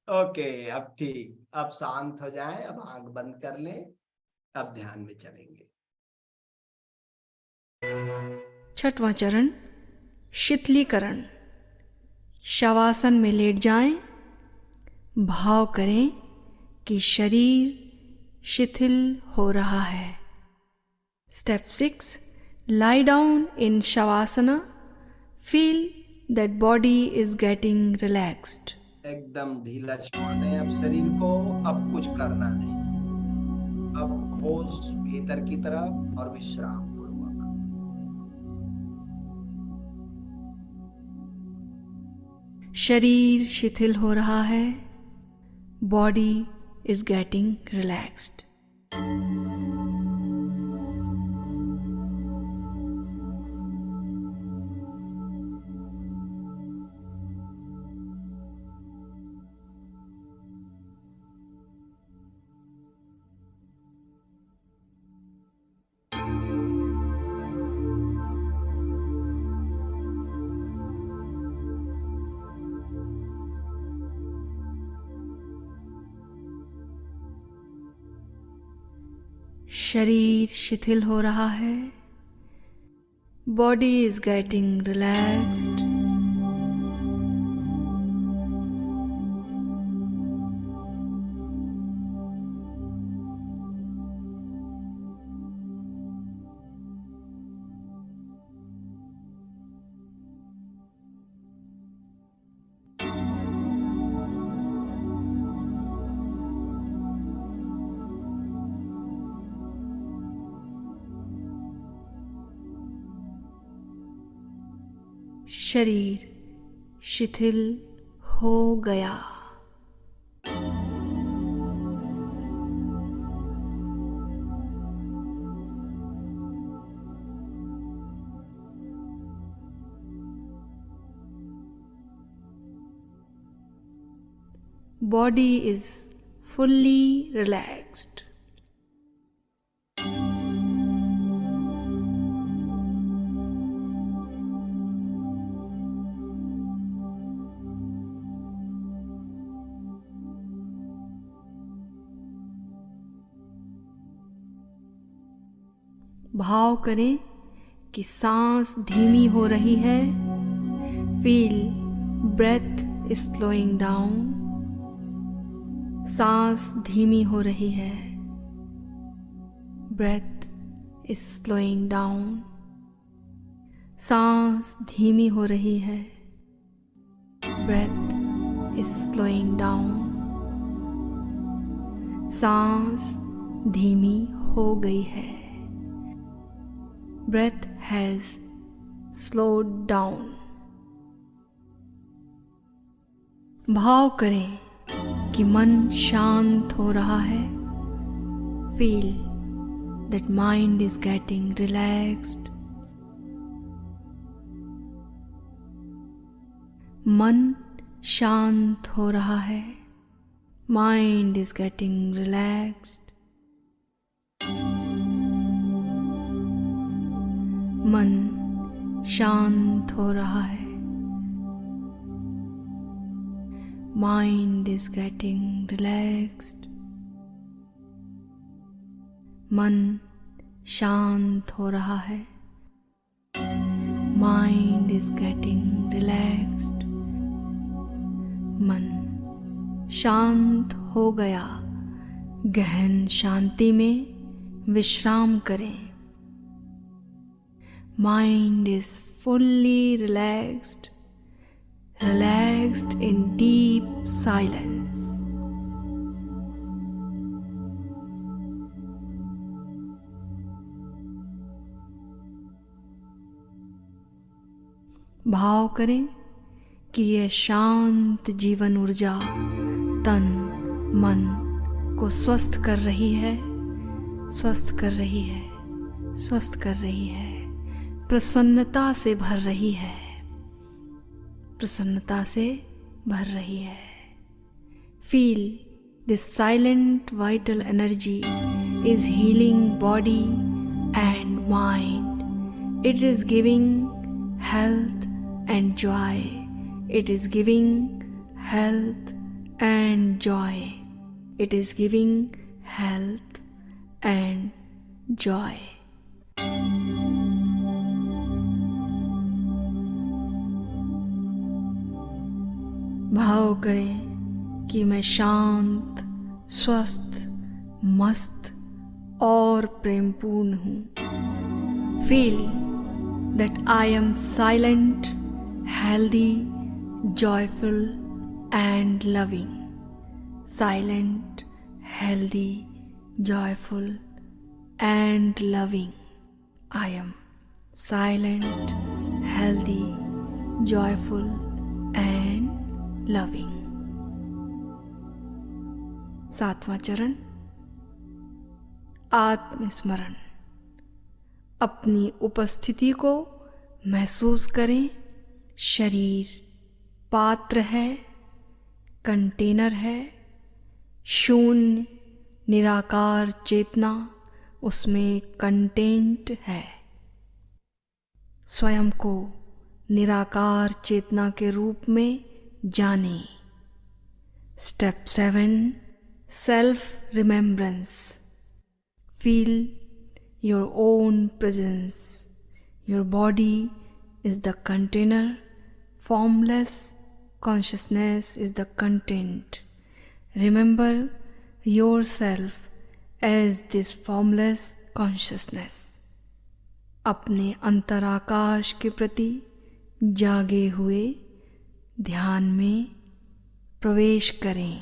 ओके, अब ठीक, अब शांत हो जाएं, अब आंख बंद कर लें, अब ध्यान में चलेंगे। छठवां चरण शिथिलीकरण। शवासन में लेट जाएं। भाव करें कि शरीर शिथिल हो रहा है। Step 6, lie down in shavasana. Feel that body is getting relaxed. एकदम ढीला छोड़ दें अब शरीर को, अब कुछ करना नहीं, अब होश भीतर की तरफ और विश्राम पूर्वक। शरीर शिथिल हो रहा है। Body is getting relaxed. शरीर शिथिल हो रहा है। Body is getting relaxed. शरीर शिथिल हो गया। Body is fully relaxed. भाव करें कि सांस धीमी हो रही है। Feel breath is slowing down. सांस धीमी हो रही है। Breath is slowing down. सांस धीमी हो रही है। Breath is slowing down. सांस धीमी हो गई है। Breath has slowed down. भाव करें कि मन शांत हो रहा है। Feel that mind is getting relaxed. मन शांत हो रहा है। Mind is getting relaxed. मन शांत हो रहा है। Mind is getting relaxed. मन शांत हो रहा है। Mind is getting relaxed. मन शांत हो गया। गहन शांति में विश्राम करें। Mind is fully relaxed, relaxed in deep silence. भाव करें कि यह शांत जीवन ऊर्जा तन मन को स्वस्थ कर रही है, स्वस्थ कर रही है, स्वस्थ कर रही है, प्रसन्नता से भर रही है, प्रसन्नता से भर रही है। Feel this silent vital energy is healing body and mind. It is giving health and Joy. It is giving health and joy. It is giving health and joy. भाव करें कि मैं शांत, स्वस्थ, मस्त और प्रेमपूर्ण हूँ। Feel that I am silent, healthy, joyful and loving. Silent, healthy, joyful and loving. I am silent, healthy, joyful and loving. 7वां चरण, आत्मस्मरण। अपनी उपस्थिति को महसूस करें। शरीर पात्र है, कंटेनर है, शून्य निराकार चेतना उसमें कंटेंट है। स्वयं को निराकार चेतना के रूप में जानें। Step 7, self remembrance. Feel your own presence. Your body is the container, formless consciousness is the content. Remember yourself as this formless consciousness. अपने अंतराकाश के प्रति जागे हुए ध्यान में प्रवेश करें।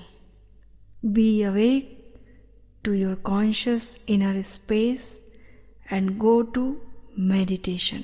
Be awake to your conscious inner space and go to meditation.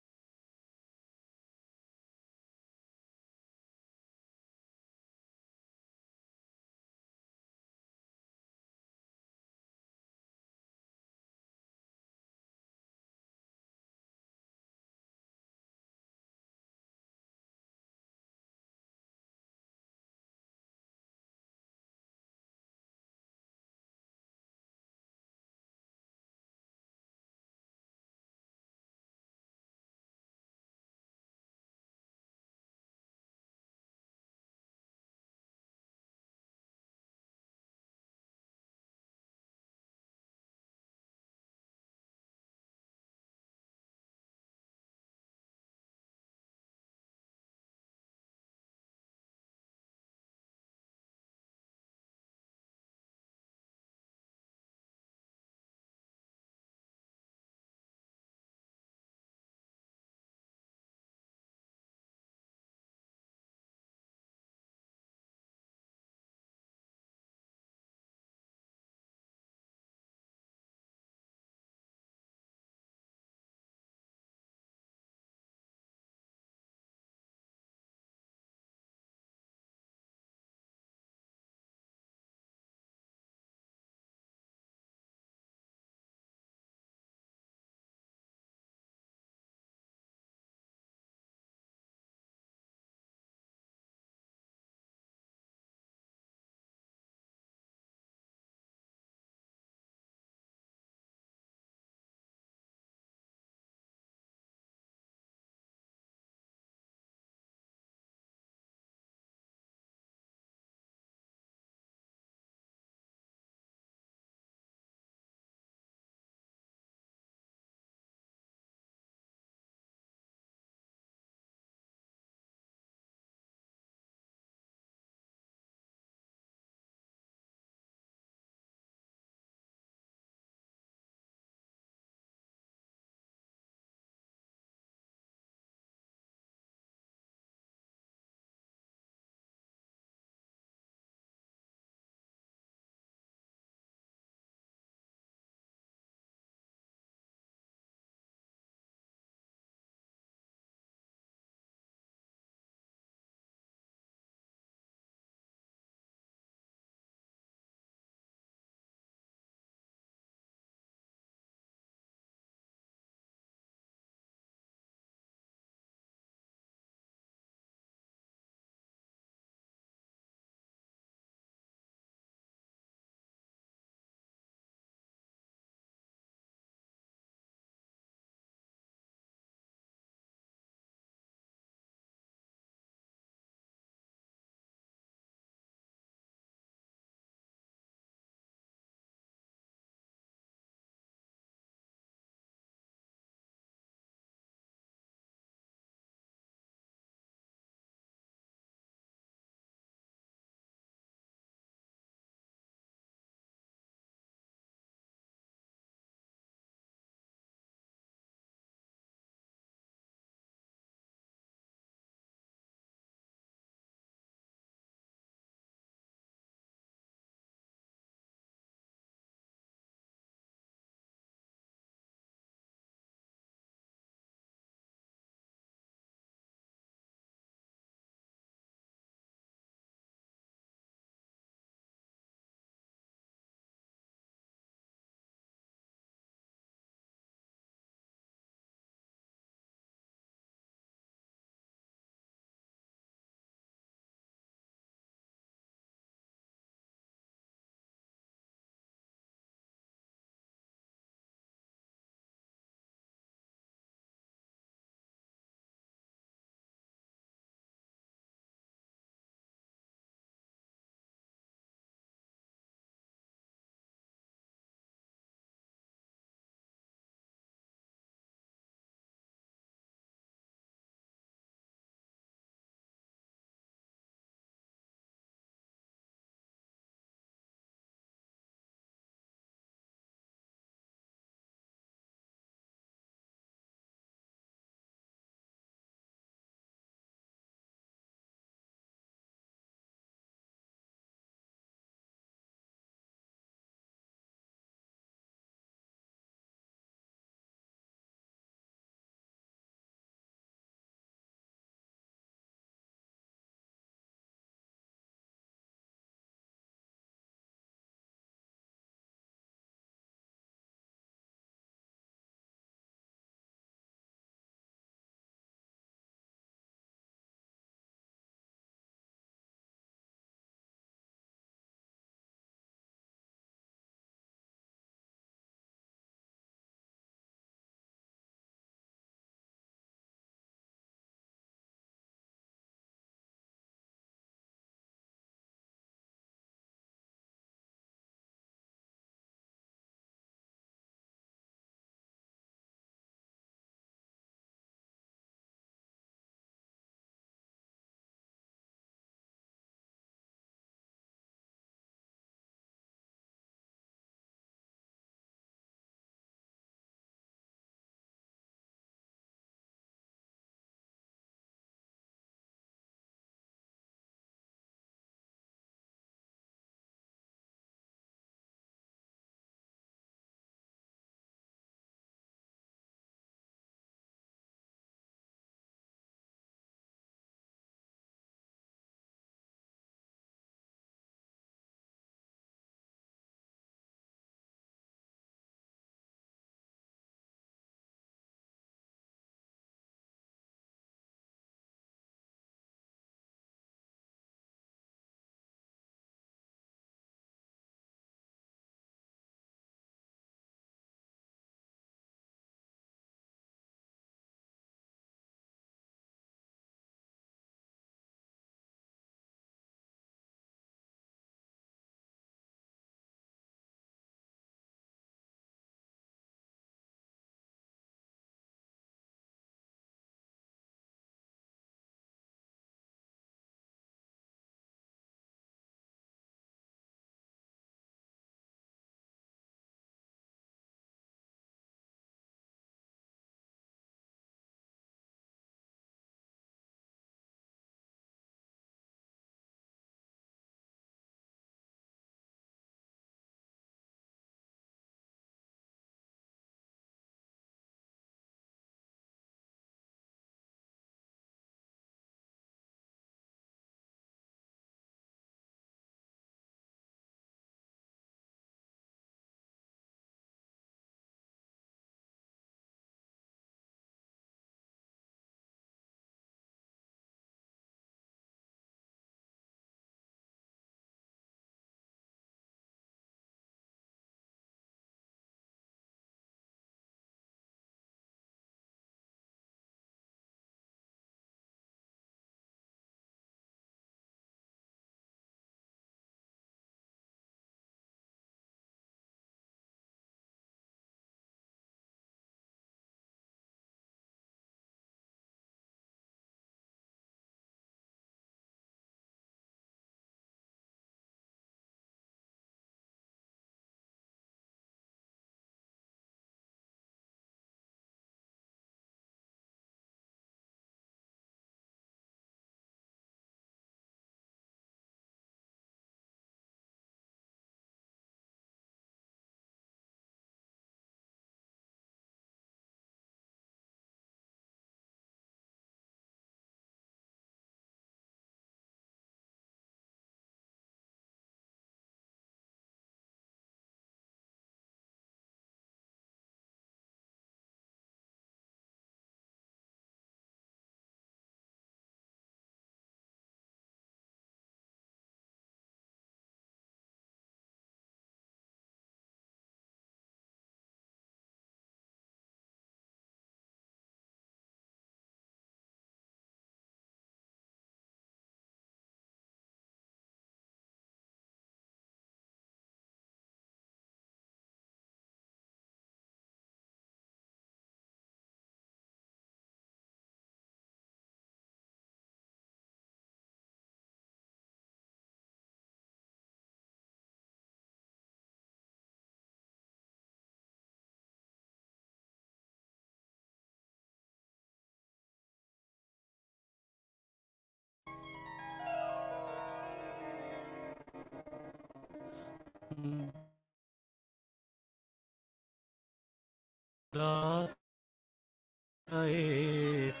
दाता एक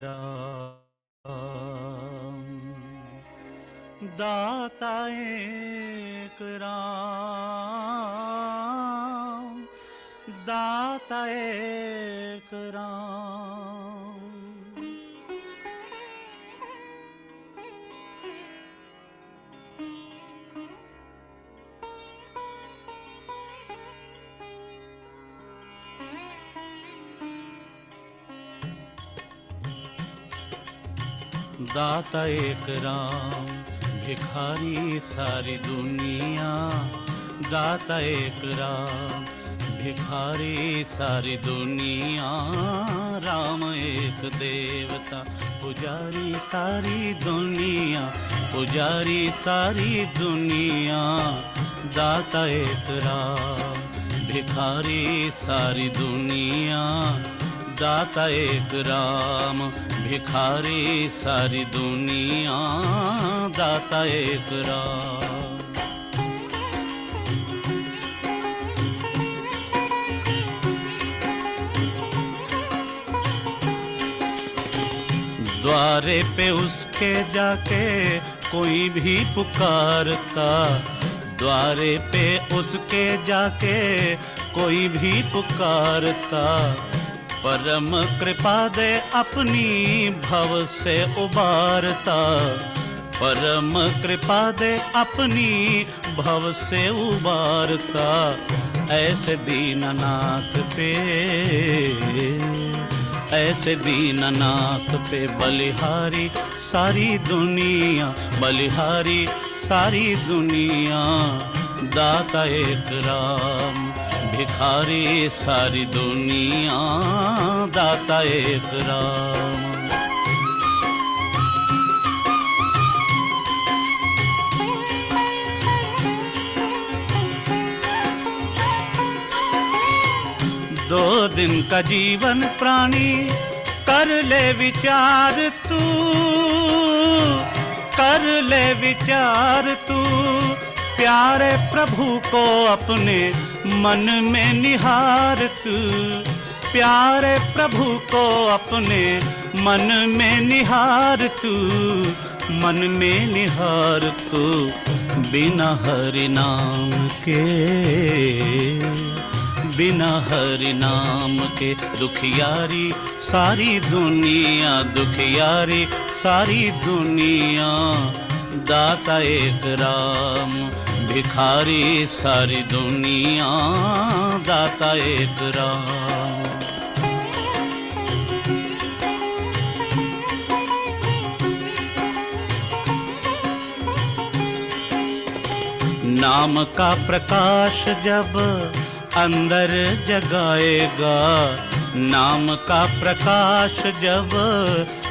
राम, दाता एक राम, दाता एक राम। दाता एक राम, भिखारी सारी दुनिया। दाता एक राम, भिखारी सारी दुनिया। राम एक देवता, पुजारी सारी दुनिया, पुजारी सारी दुनिया। दाता एक राम, भिखारी सारी दुनिया। दाता एक राम, भिखारी सारी दुनिया। दाता एक राम। द्वारे पे उसके जाके कोई भी पुकारता, द्वारे पे उसके जाके कोई भी पुकारता। परम कृपा दे अपनी भव से उबारता, परम कृपा दे अपनी भव से उबारता। ऐसे दीननाथ पे, ऐसे दीननाथ पे बलिहारी सारी दुनिया, बलिहारी सारी दुनिया। दाता एक राम, भिखारी सारी दुनिया। दाता एक राम। दो दिन का जीवन प्राणी कर ले विचार तू, कर ले विचार तू। प्यारे प्रभु को अपने मन में निहार तू, प्यारे प्रभु को अपने मन में निहार तू, मन में निहार तू। बिना हरि नाम के, बिना हरि नाम के दुखियारी सारी दुनिया, दुखियारी सारी दुनिया। दाता एक राम, भिखारी सारी दुनिया। दाता एक राम। नाम का प्रकाश जब अंदर जगाएगा, नाम का प्रकाश जब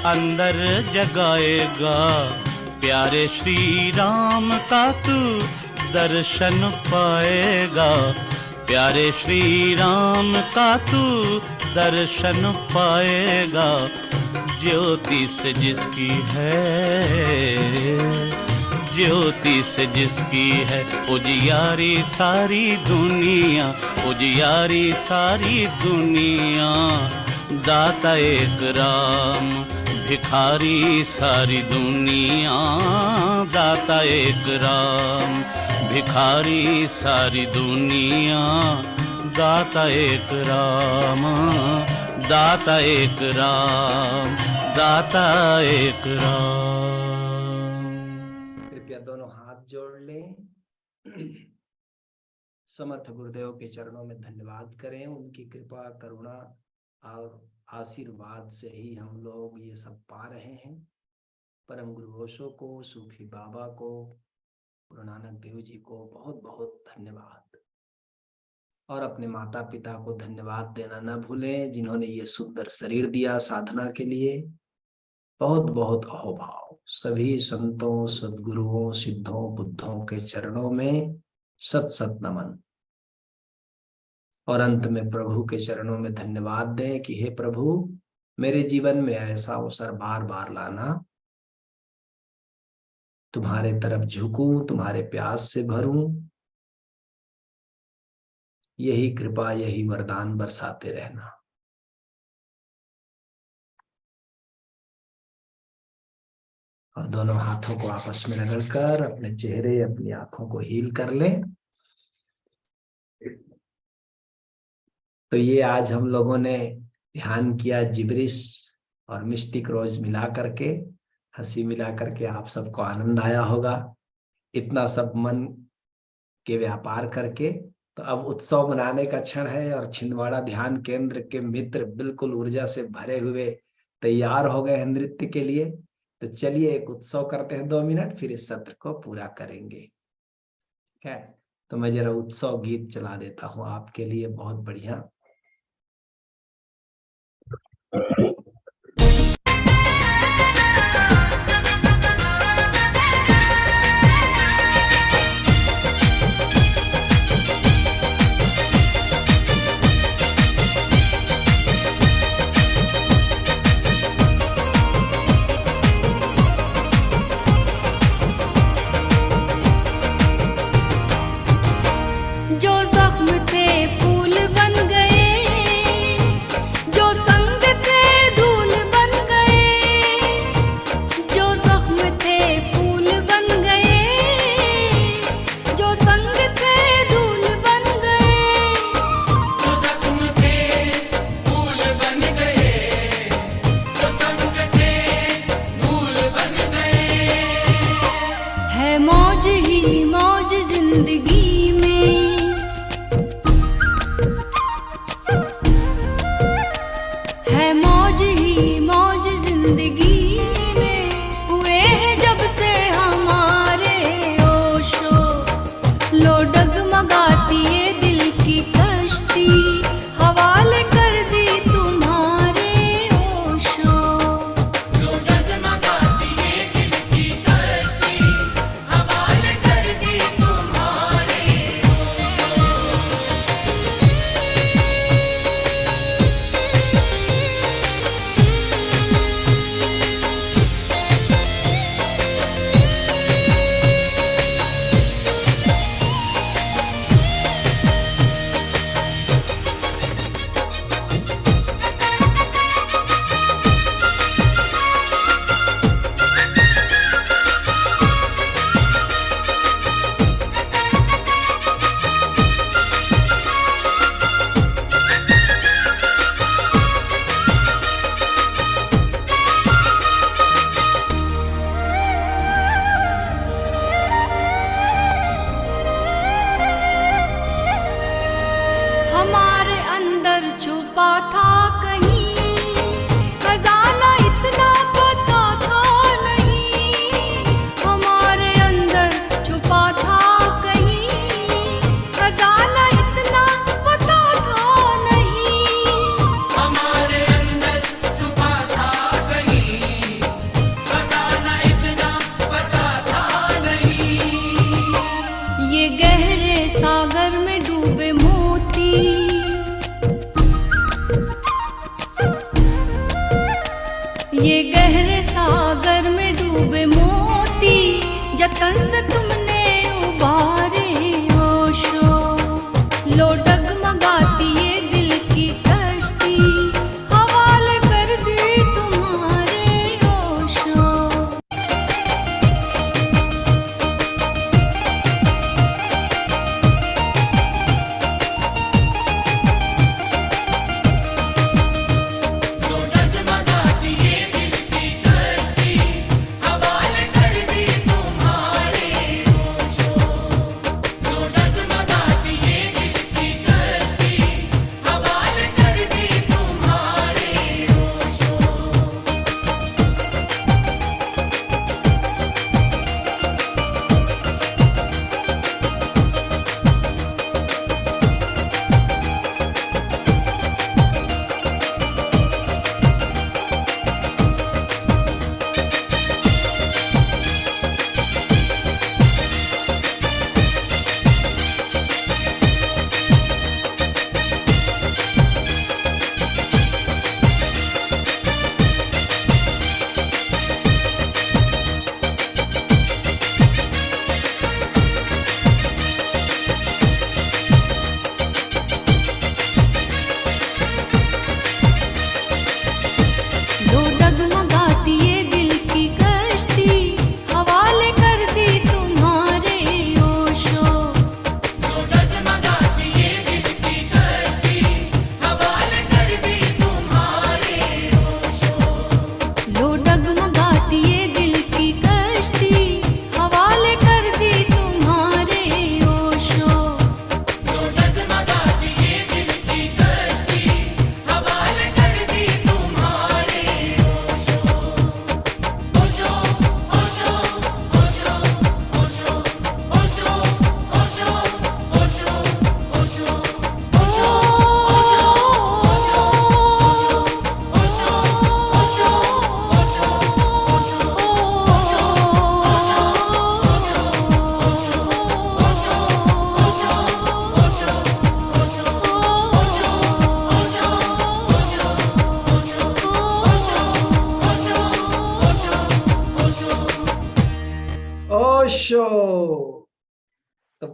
अंदर जगाएगा। प्यारे श्री राम का तू दर्शन पाएगा, प्यारे श्री राम का तू दर्शन पाएगा। ज्योति से जिसकी है, ज्योति से जिसकी है उजियारी सारी दुनिया, उजियारी सारी दुनिया। दाता एक राम, भिखारी सारी दुनिया। दाता एक राम, भिखारी सारी दुनिया। दाता एक राम, दाता एक राम, दाता एक राम। कृपया दोनों हाथ जोड़ लें, समर्थ गुरुदेव के चरणों में धन्यवाद करें। उनकी कृपा करुणा और आशीर्वाद से ही हम लोग ये सब पा रहे हैं। परम गुरु ओशो को, सूफी बाबा को, गुरु नानक देव जी को बहुत बहुत धन्यवाद। और अपने माता पिता को धन्यवाद देना न भूलें, जिन्होंने ये सुंदर शरीर दिया साधना के लिए। बहुत बहुत अहोभाव सभी संतों, सद्गुरुओं, सिद्धों, बुद्धों के चरणों में सत सत नमन। और अंत में प्रभु के चरणों में धन्यवाद दें कि हे प्रभु, मेरे जीवन में ऐसा अवसर बार बार लाना, तुम्हारे तरफ झुकूं, तुम्हारे प्यास से भरूं, यही कृपा, यही वरदान बरसाते रहना। और दोनों हाथों को आपस में रगड़कर अपने चेहरे, अपनी आंखों को हील कर लें। तो ये आज हम लोगों ने ध्यान किया जिब्रिश और मिस्टिक रोज मिला करके, हंसी मिला करके। आप सबको आनंद आया होगा इतना सब मन के व्यापार करके। तो अब उत्सव मनाने का क्षण है और छिंदवाड़ा ध्यान केंद्र के मित्र बिल्कुल ऊर्जा से भरे हुए तैयार हो गए हैं नृत्य के लिए। तो चलिए एक उत्सव करते हैं 2 मिनट, फिर इस सत्र को पूरा करेंगे। ठीक है, तो मैं जरा उत्सव गीत चला देता हूँ आपके लिए, बहुत बढ़िया। जो जख्म थे फूल बन गए, जो संग थे धूल बन गए। जो जख्म थे फूल बन गए, जो संग थे धूल बन गए। जो जख्म थे फूल बन गए, जो संग थे धूल बन गए। है मौज ही मौज जिंदगी में, है मौज ही मौज जिंदगी में। हुए हैं जब से हमारे ओशो, लो डगमगाती है दिल की कश्ती, हवाले कर दी तुम्हारे ओशो। जो डगमगाती है दिल की कश्ती, हवाले कर दी तुम्हारे। हमारे अंदर छुपा था कहीं खजाना, इतना पता था नहीं। हमारे अंदर छुपा था कहीं खजाना, इतना पता था नहीं। हमारे अंदर छुपा था कहीं, खजाना इतना पता था नहीं। ये गहरे सागर में डूबे मोती, ये गहरे सागर में डूबे मोती, जतन से तुमने उबारे होशो। लो डगमगाती ये दिल की कश्ती, हवाले कर दी तुम्हारे होशो। जो डगमगाती है दिल की कश्ती, हवाले कर दी तुम्हारे।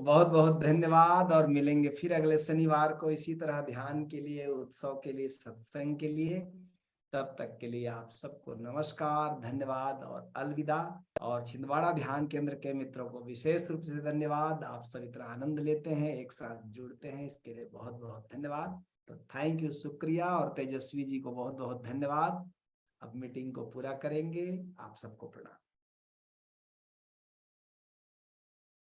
बहुत बहुत धन्यवाद, और मिलेंगे फिर अगले शनिवार को इसी तरह ध्यान के लिए, उत्सव के लिए, सत्संग के लिए। तब तक के लिए आप सबको नमस्कार, धन्यवाद और अलविदा। और छिंदवाड़ा ध्यान केंद्र के मित्रों को विशेष रूप से धन्यवाद। आप सब इतना आनंद लेते हैं, एक साथ जुड़ते हैं, इसके लिए बहुत बहुत धन्यवाद। तो थैंक यू, शुक्रिया। और तेजस्वी जी को बहुत बहुत धन्यवाद। अब मीटिंग को पूरा करेंगे। आप सबको प्रणाम।